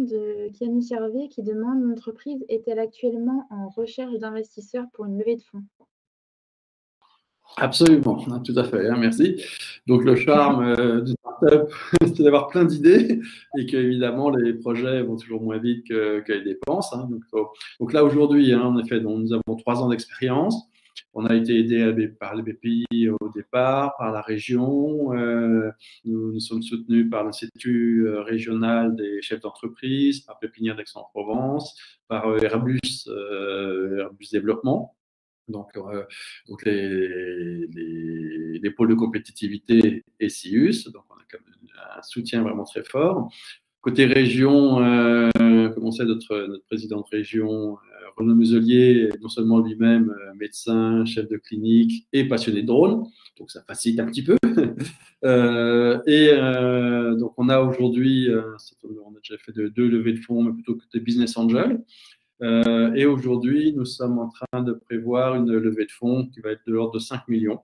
[SPEAKER 3] de Camille Charvet qui demande: l'entreprise est-elle actuellement en recherche d'investisseurs pour une levée de fonds?
[SPEAKER 1] Absolument, tout à fait, merci. Donc le charme du startup, c'est d'avoir plein d'idées et qu'évidemment les projets vont toujours moins vite que les dépenses. Hein. Donc là aujourd'hui, en effet, nous avons 3 ans d'expérience. On a été aidé par le BPI au départ, par la région. Nous sommes soutenus par l'Institut régional des chefs d'entreprise, par Pépinière d'Aix-en-Provence, par Airbus Développement. Donc les pôles de compétitivité et SIUS, donc on a quand même un soutien vraiment très fort. Côté région, comme on sait, notre président de région, Renaud Muselier, non seulement lui-même médecin, chef de clinique et passionné de drone, donc ça facilite un petit peu. Donc on a aujourd'hui, on a déjà fait 2 levées de fonds, mais plutôt que des business angels. Et aujourd'hui, nous sommes en train de prévoir une levée de fonds qui va être de l'ordre de 5 millions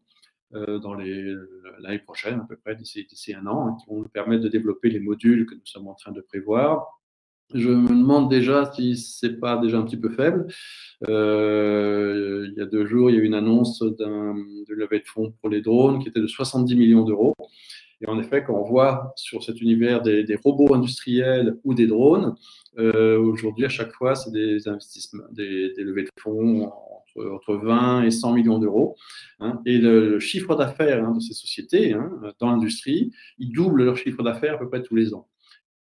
[SPEAKER 1] dans l'année prochaine, à peu près, d'ici 1 an, qui vont nous permettre de développer les modules que nous sommes en train de prévoir. Je me demande déjà si ce n'est pas déjà un petit peu faible. Il y a 2 jours, il y a eu une annonce de levée de fonds pour les drones qui était de 70 millions d'euros. Et en effet, quand on voit sur cet univers des robots industriels ou des drones, aujourd'hui, à chaque fois, c'est des investissements, des levées de fonds entre 20 et 100 millions d'euros. Hein, et le chiffre d'affaires de ces sociétés dans l'industrie, ils doublent leur chiffre d'affaires à peu près tous les ans.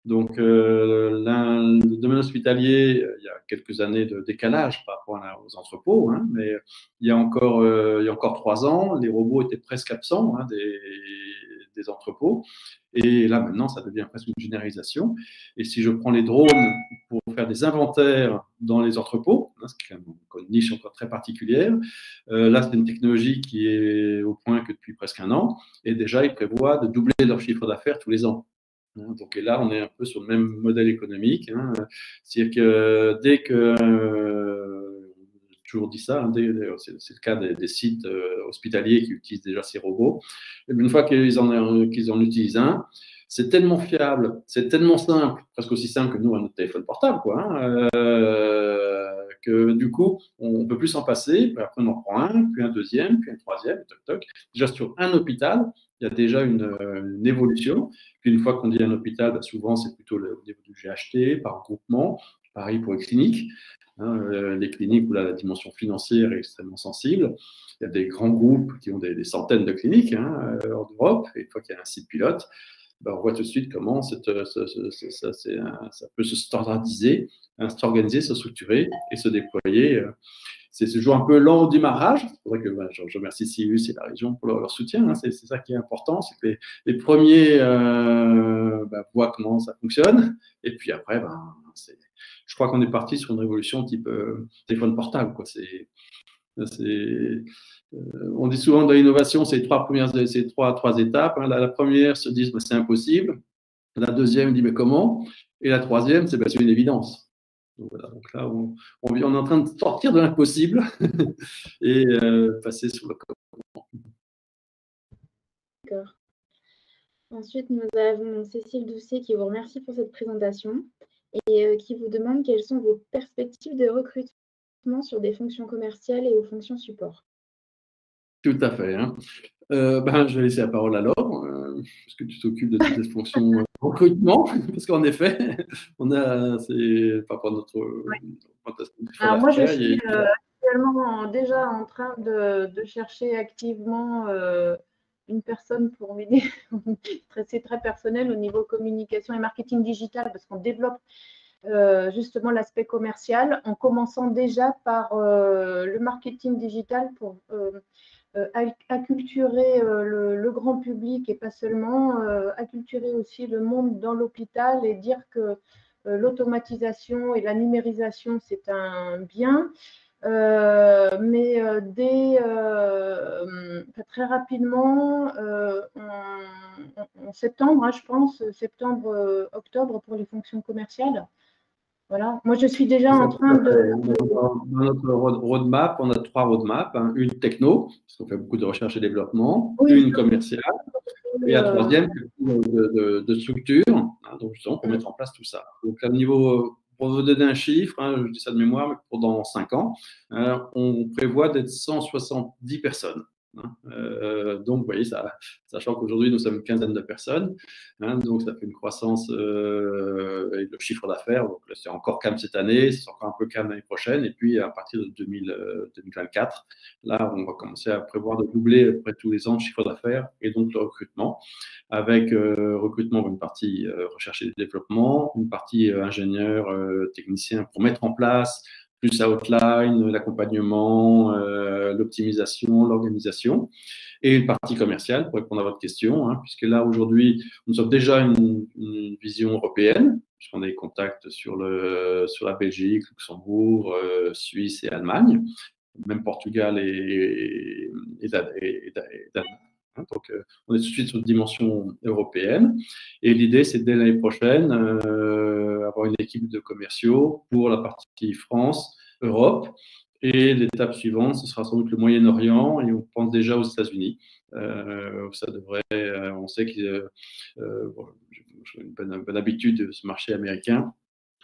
[SPEAKER 1] Donc, le domaine hospitalier, il y a quelques années de décalage par rapport aux entrepôts, mais il y a encore 3 ans, les robots étaient presque absents des entrepôts. Et là, maintenant, ça devient presque une généralisation. Et si je prends les drones pour faire des inventaires dans les entrepôts, c'est quand même une niche encore très particulière, là, c'est une technologie qui est au point que depuis presque 1 an. Et déjà, ils prévoient de doubler leur chiffre d'affaires tous les ans. Donc, et là, on est un peu sur le même modèle économique. C'est-à-dire que dès que, j'ai toujours dit ça, c'est le cas des sites hospitaliers qui utilisent déjà ces robots, une fois qu'ils en utilisent un, c'est tellement fiable, c'est tellement simple, presque aussi simple que nous, à notre téléphone portable, quoi, hein, que du coup, on ne peut plus s'en passer. Puis après, on en prend un, puis un deuxième, puis un troisième, toc, toc. Déjà, sur un hôpital, il y a déjà une évolution. Puis une fois qu'on dit un hôpital, bah, souvent, c'est plutôt au niveau du GHT, par groupement. Pareil pour les cliniques. Hein, les cliniques où la dimension financière est extrêmement sensible. Il y a des grands groupes qui ont des centaines de cliniques hein, en Europe. Et une fois qu'il y a un site pilote, ben, on voit tout de suite comment ça peut se standardiser, hein, s'organiser, se structurer et se déployer. C'est toujours un peu lent au démarrage. C'est vrai que ben, je remercie CIUS et la région pour leur soutien. Hein. C'est ça qui est important, c'est que les premiers ben, voient comment ça fonctionne. Et puis après, ben, je crois qu'on est parti sur une révolution type téléphone portable. Quoi. On dit souvent dans l'innovation, c'est trois étapes. Hein. La première se dit, bah, c'est impossible. La deuxième dit, mais comment? Et la troisième, c'est une évidence. Donc, voilà, donc là, on est en train de sortir de l'impossible et passer sur le comment.
[SPEAKER 3] D'accord. Ensuite, nous avons Cécile Doucet qui vous remercie pour cette présentation et qui vous demande quelles sont vos perspectives de recrutement sur des fonctions commerciales et aux fonctions support.
[SPEAKER 1] Tout à fait. Hein. Je vais laisser la parole à Laure, parce que tu t'occupes de toutes les fonctions recrutement, parce qu'en effet, c'est pas pour notre
[SPEAKER 2] Alors moi, je suis actuellement déjà en train de chercher activement une personne pour m'aider. C'est très personnel au niveau communication et marketing digital, parce qu'on développe justement l'aspect commercial en commençant déjà par le marketing digital pour acculturer le grand public et pas seulement, acculturer aussi le monde dans l'hôpital et dire que l'automatisation et la numérisation, c'est un bien. Mais très rapidement, en septembre, hein, je pense, septembre-octobre pour les fonctions commerciales. Voilà. Moi, je suis déjà en train de…
[SPEAKER 1] Dans notre roadmap, on a 3 roadmaps. Hein. Une techno, parce qu'on fait beaucoup de recherche et développement. Oui, une commerciale. Et la troisième, de structure. Hein, donc, justement, pour mettre en place tout ça. Donc, à niveau… Pour vous donner un chiffre, hein, je dis ça de mémoire, mais pour dans 5 ans, on prévoit d'être 170 personnes. Hein. Donc, vous voyez, sachant qu'aujourd'hui, nous sommes une quinzaine de personnes, hein, donc ça fait une croissance et le chiffre d'affaires. Donc, c'est encore calme cette année, c'est encore un peu calme l'année prochaine. Et puis, à partir de 2024, là, on va commencer à prévoir de doubler à peu près tous les ans le chiffre d'affaires et donc le recrutement. Avec recrutement, une partie recherche et développement, une partie ingénieur, technicien pour mettre en place, plus outline, l'accompagnement, l'optimisation, l'organisation, et une partie commerciale pour répondre à votre question, hein, puisque là, aujourd'hui, nous sommes déjà une vision européenne, puisqu'on a des contacts sur la Belgique, Luxembourg, Suisse et Allemagne, même Portugal et Danemark. Donc, on est tout de suite sur une dimension européenne. Et l'idée, c'est dès l'année prochaine, avoir une équipe de commerciaux pour la partie France, Europe. Et l'étape suivante, ce sera sans doute le Moyen-Orient. Et on pense déjà aux États-Unis. Ça devrait, on sait qu'ils ont une bonne habitude de ce marché américain.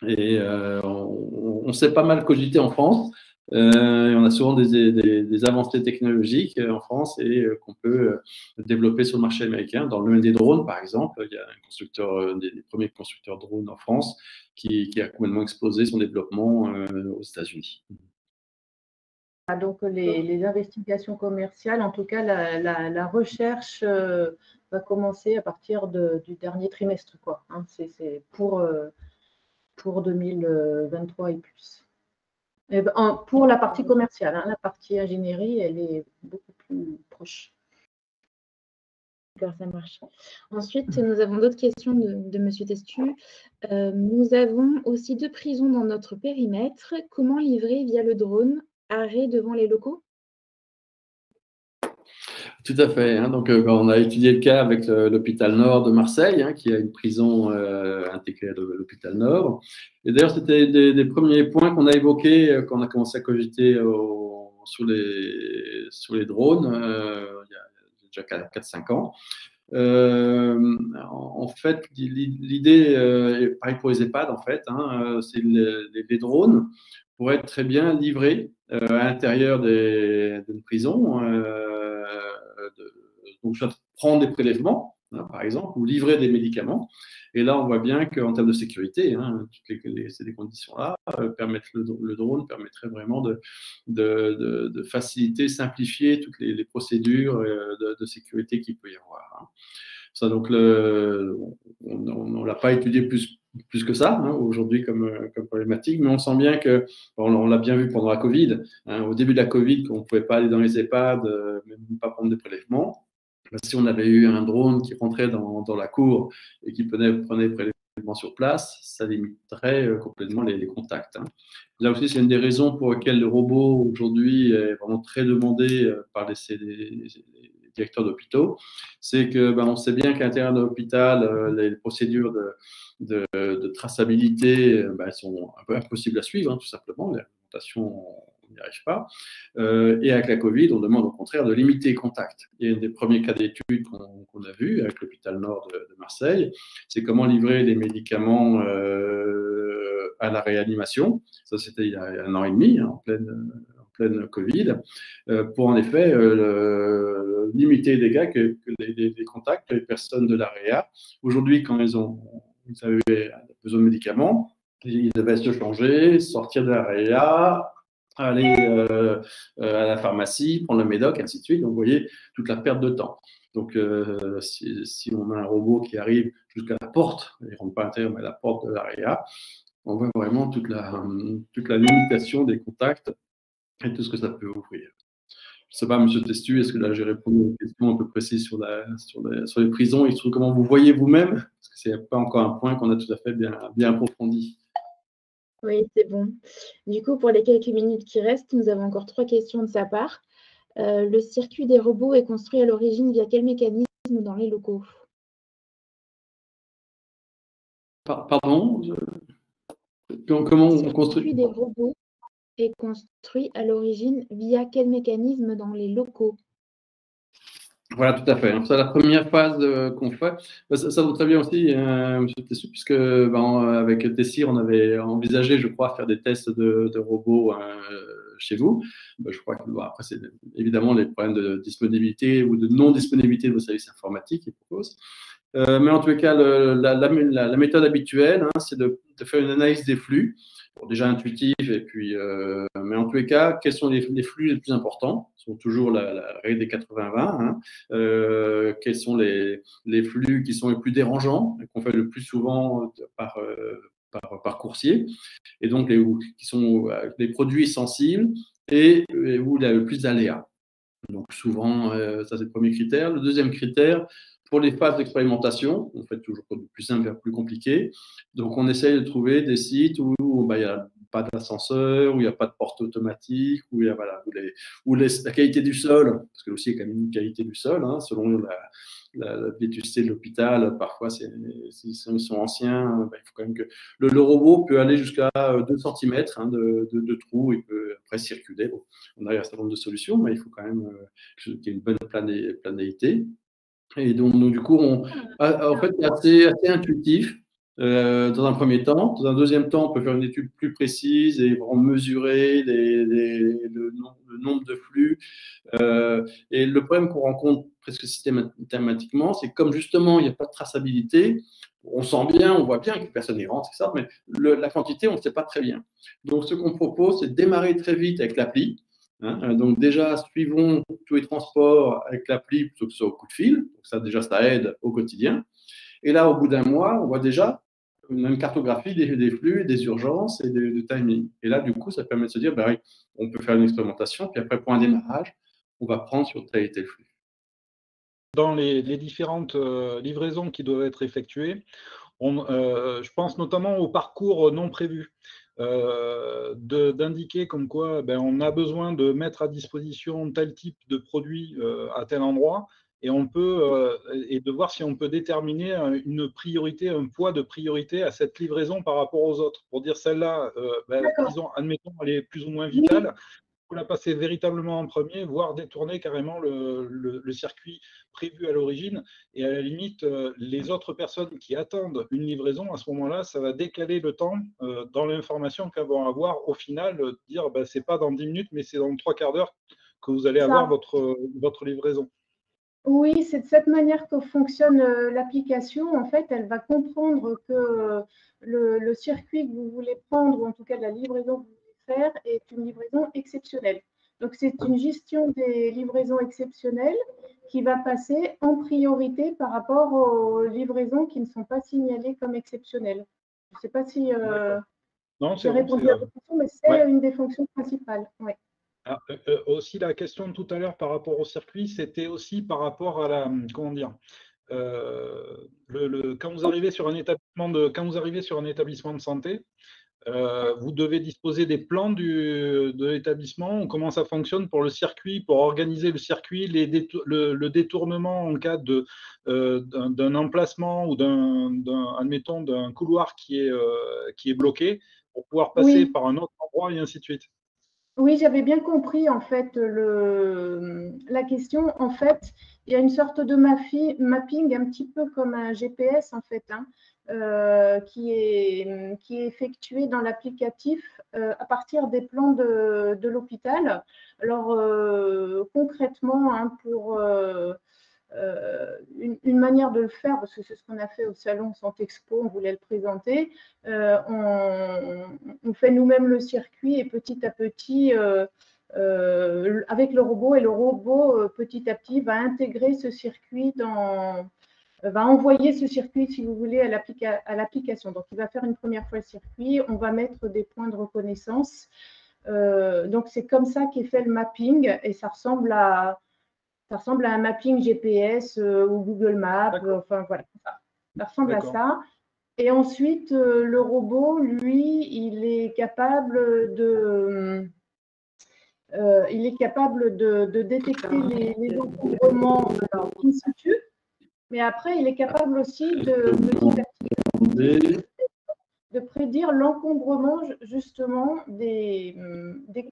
[SPEAKER 1] Et on s'est pas mal cogité en France. On a souvent des avancées technologiques en France et qu'on peut développer sur le marché américain. Dans le domaine des drones, par exemple, il y a un constructeur, des premiers constructeurs de drones en France qui a complètement explosé son développement aux États-Unis.
[SPEAKER 2] Donc, les investigations commerciales, en tout cas, la recherche va commencer à partir du dernier trimestre, quoi. Hein, c'est pour 2023 et plus. Pour la partie commerciale, hein, la partie ingénierie, elle est beaucoup plus proche.
[SPEAKER 3] D'accord, ça marche. Ensuite, nous avons d'autres questions de M. Testu. Nous avons aussi 2 prisons dans notre périmètre. Comment livrer via le drone? Arrêt devant les locaux?
[SPEAKER 1] Tout à fait. Hein. Donc, on a étudié le cas avec l'hôpital Nord de Marseille, hein, qui a une prison intégrée à l'hôpital Nord. Et d'ailleurs, c'était des premiers points qu'on a évoqués quand on a commencé à cogiter sur les drones il y a déjà 4-5 ans. En fait, l'idée est pareil pour les EHPAD, en fait, hein, c'est les drones pourraient être très bien livrés à l'intérieur d'une prison, donc soit prendre des prélèvements, hein, par exemple, ou livrer des médicaments. Et là, on voit bien qu'en termes de sécurité, hein, ces conditions-là permettent le drone permettrait vraiment de faciliter, simplifier toutes les procédures de sécurité qu'il peut y avoir. Hein. Ça, donc, on ne l'a pas étudié plus que ça hein, aujourd'hui comme problématique, mais on sent bien que, on l'a bien vu pendant la Covid, hein, au début de la Covid, qu'on ne pouvait pas aller dans les EHPAD, même pas prendre des prélèvements. Si on avait eu un drone qui rentrait dans la cour et qui prenait des prélèvements sur place, ça limiterait complètement les contacts. Hein. Là aussi, c'est une des raisons pour lesquelles le robot aujourd'hui est vraiment très demandé par les directeurs d'hôpitaux. C'est que on sait bien qu'à l'intérieur de l'hôpital, les procédures de traçabilité sont un peu impossibles à suivre, hein, tout simplement. Les réglementations, on n'y arrive pas. Et avec la Covid, on demande au contraire de limiter les contacts. Et un des premiers cas d'études qu'on a vu avec l'hôpital Nord de Marseille, c'est comment livrer les médicaments à la réanimation. Ça, c'était il y a 1 an et demi, hein, en pleine Covid, pour en effet limiter les dégâts que les contacts que les personnes de la réa. Aujourd'hui, quand ils avaient besoin de médicaments, ils devaient se changer, sortir de la réa, aller à la pharmacie, prendre le médoc, ainsi de suite. Donc, vous voyez toute la perte de temps. Donc, si on a un robot qui arrive jusqu'à la porte, il ne rentre pas à l'intérieur, mais à la porte de la réa, on voit vraiment toute la limitation des contacts et tout ce que ça peut ouvrir. Je ne sais pas, M. Testu, est-ce que là j'ai répondu à une question un peu précise sur les prisons et sur comment vous voyez vous-même? Parce que ce n'est pas encore un point qu'on a tout à fait bien approfondi.
[SPEAKER 3] Oui, c'est bon. Du coup, pour les quelques minutes qui restent, nous avons encore 3 questions de sa part. Le circuit des robots est construit à l'origine via quel mécanisme dans les locaux?
[SPEAKER 1] Pardon Comment on construit?
[SPEAKER 3] Le circuit des robots est construit à l'origine via quel mécanisme dans les locaux?
[SPEAKER 1] Voilà, tout à fait. C'est la première phase qu'on fait. Ça vaut très bien aussi, M. Tessu, puisque avec Tessir, on avait envisagé, je crois, faire des tests de robots chez vous. Je crois que après, c'est évidemment les problèmes de disponibilité ou de non-disponibilité de vos services informatiques qui proposent. Mais en tous les cas, la méthode habituelle, hein, c'est de faire une analyse des flux. Bon, déjà intuitif, et puis, mais en tous les cas, quels sont les flux les plus importants? Ce sont toujours la règle des 80-20. Hein. Quels sont les flux qui sont les plus dérangeants, qu'on fait le plus souvent par coursier, et donc qui sont les produits sensibles et où il y a le plus d'aléas. Donc souvent, ça c'est le premier critère. Le deuxième critère, pour les phases d'expérimentation, on fait toujours du plus simple vers plus compliqué. Donc on essaye de trouver des sites où il n'y a pas d'ascenseur, où il n'y a pas de porte automatique, où il y a la qualité du sol, parce que aussi il y a quand même une qualité du sol, hein, selon la vétusté de l'hôpital, parfois s'ils sont anciens, il faut quand même que le robot peut aller jusqu'à 2 cm hein, de trou, il peut après circuler. Bon, on a un certain nombre de solutions, mais il faut quand même qu'il y ait une bonne planéité. Et donc du coup, en fait, c'est assez intuitif dans un premier temps. Dans un deuxième temps, on peut faire une étude plus précise et vraiment mesurer le nombre de flux. Et le problème qu'on rencontre presque systématiquement, c'est que comme justement, il n'y a pas de traçabilité, on sent bien, on voit bien que personne n'y rentre, c'est ça, mais la quantité, on ne sait pas très bien. Donc, ce qu'on propose, c'est de démarrer très vite avec l'appli. Hein, donc déjà, suivons tous les transports avec l'appli plutôt que ce soit au coup de fil. Donc ça, déjà, ça aide au quotidien. Et là, au bout d'un mois, on voit déjà une cartographie des flux, des urgences et du timing. Et là, du coup, ça permet de se dire, oui, on peut faire une expérimentation, puis après, pour un démarrage, on va prendre sur tel et tel flux.
[SPEAKER 4] Dans les différentes livraisons qui doivent être effectuées, je pense notamment au parcours non prévu. D'indiquer comme quoi on a besoin de mettre à disposition tel type de produit à tel endroit, et on peut et de voir si on peut déterminer une priorité, un poids de priorité à cette livraison par rapport aux autres, pour dire celle-là, disons, admettons, elle est plus ou moins vitale. faut la passer véritablement en premier, voire détourner carrément le circuit prévu à l'origine. Et à la limite, les autres personnes qui attendent une livraison, à ce moment-là, ça va décaler le temps dans l'information qu'elles vont avoir. Au final, dire c'est pas dans 10 minutes, mais c'est dans 3/4 d'heure que vous allez avoir votre livraison.
[SPEAKER 2] Oui, c'est de cette manière que fonctionne l'application. En fait, elle va comprendre que le circuit que vous voulez prendre, ou en tout cas la livraison que vous voulez faire, est une livraison exceptionnelle. Donc, c'est une gestion des livraisons exceptionnelles qui va passer en priorité par rapport aux livraisons qui ne sont pas signalées comme exceptionnelles. Je ne sais pas si j'ai répondu à votre question, mais c'est une des fonctions principales. Ouais.
[SPEAKER 4] Ah, aussi, la question tout à l'heure par rapport au circuit, c'était aussi par rapport à la, comment dire, quand vous arrivez sur un établissement de santé, vous devez disposer des plans de l'établissement, comment ça fonctionne pour le circuit, pour organiser le circuit, le détournement en cas d'un emplacement ou admettons, d'un couloir qui est bloqué, pour pouvoir passer par un autre endroit et ainsi de suite.
[SPEAKER 2] Oui, j'avais bien compris en fait la question. En fait, il y a une sorte de mapping un petit peu comme un GPS en fait, qui est effectué dans l'applicatif à partir des plans de l'hôpital. Alors concrètement, pour une manière de le faire, parce que c'est ce qu'on a fait au salon Santexpo, on voulait le présenter, on fait nous-mêmes le circuit et petit à petit, avec le robot, et le robot petit à petit va intégrer ce circuit va envoyer ce circuit, si vous voulez, à l'application. Donc, il va faire une première fois le circuit, on va mettre des points de reconnaissance. Donc, c'est comme ça qu'est fait le mapping, et ça ressemble à un mapping GPS ou Google Maps. Enfin, voilà, ça ressemble à ça. Et ensuite, le robot, lui, il est capable de détecter les encombrements in situ, mais après, il est capable aussi de prédire l'encombrement justement des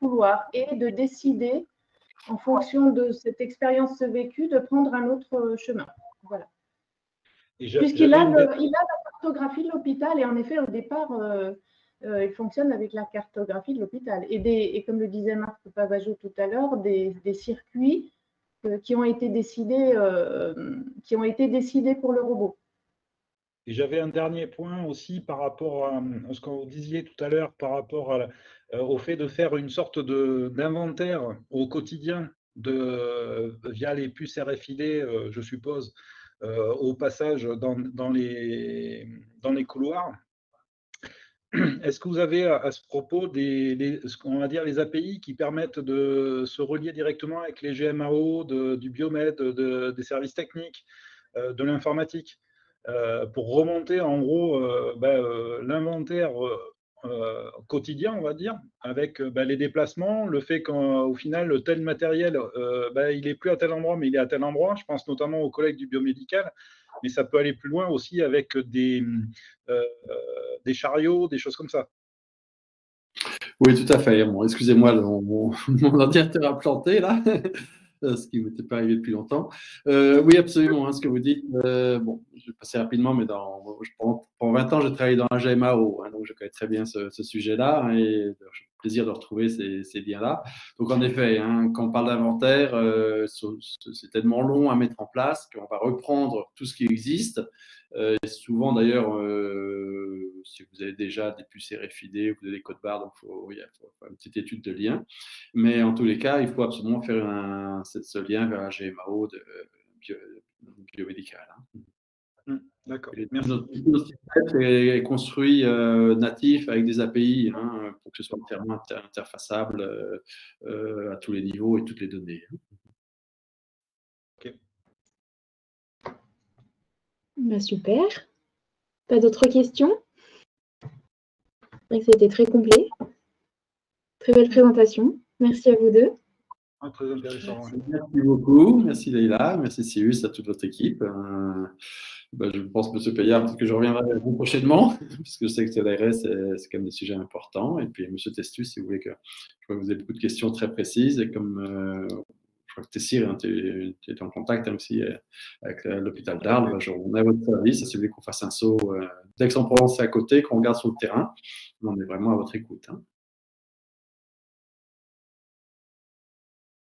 [SPEAKER 2] couloirs et de décider, en fonction de cette expérience vécue, de prendre un autre chemin. Voilà. Puisqu'il a la cartographie de l'hôpital, et en effet, au départ, il fonctionne avec la cartographie de l'hôpital. Et comme le disait Marc Pavageau tout à l'heure, des circuits qui ont été décidés pour le robot.
[SPEAKER 4] Et j'avais un dernier point aussi par rapport à ce que vous disiez tout à l'heure, par rapport au fait de faire une sorte d'inventaire au quotidien via les puces RFID, je suppose, au passage dans les couloirs. Est-ce que vous avez à ce propos on va dire les API qui permettent de se relier directement avec les GMAO, du biomed, des services techniques, de l'informatique, pour remonter en gros l'inventaire quotidien, on va dire, avec les déplacements, le fait qu'au final, tel matériel, il n'est plus à tel endroit, mais il est à tel endroit. Je pense notamment aux collègues du biomédical, mais ça peut aller plus loin aussi avec des chariots, des choses comme ça.
[SPEAKER 1] Oui, tout à fait. Bon, excusez-moi, mon ordinateur a planté là. Ce qui ne m'était pas arrivé depuis longtemps. Oui, absolument, ce que vous dites. Bon, je vais passer rapidement, mais pendant 20 ans, j'ai travaillé dans la GMAO, donc je connais très bien ce sujet-là, et j'ai plaisir de retrouver ces liens-là. Donc, en effet, quand on parle d'inventaire, c'est tellement long à mettre en place qu'on va reprendre tout ce qui existe. Souvent, d'ailleurs, si vous avez déjà des puces RFID, vous avez des codes barres, donc il faut faire une petite étude de lien. Mais en tous les cas, il faut absolument faire ce lien vers la GMAO biomédicale.
[SPEAKER 4] D'accord.
[SPEAKER 1] Notre système est construit natif avec des API pour que ce soit entièrement interfaçable à tous les niveaux et toutes les données.
[SPEAKER 4] Ok.
[SPEAKER 3] Super. Pas d'autres questions? C'était très complet. Très belle présentation. Merci à vous deux.
[SPEAKER 4] Très intéressant.
[SPEAKER 1] Merci beaucoup. Merci Leïla. Merci Cyrus, à toute votre équipe. Ben, je pense, M. Payard, peut-être que je reviendrai vers vous prochainement, parce que je sais que l'ARS, c'est quand même des sujets importants. Et puis, M. Testu, si vous voulez que. Je vois que vous avez beaucoup de questions très précises. Et comme je crois que Tessir, hein, tu es en contact aussi avec l'hôpital d'Arles, on est à votre service. Si vous voulez qu'on fasse un saut d'Aix-en-Provence, c'est à côté, qu'on regarde sur le terrain. On est vraiment à votre écoute. Hein.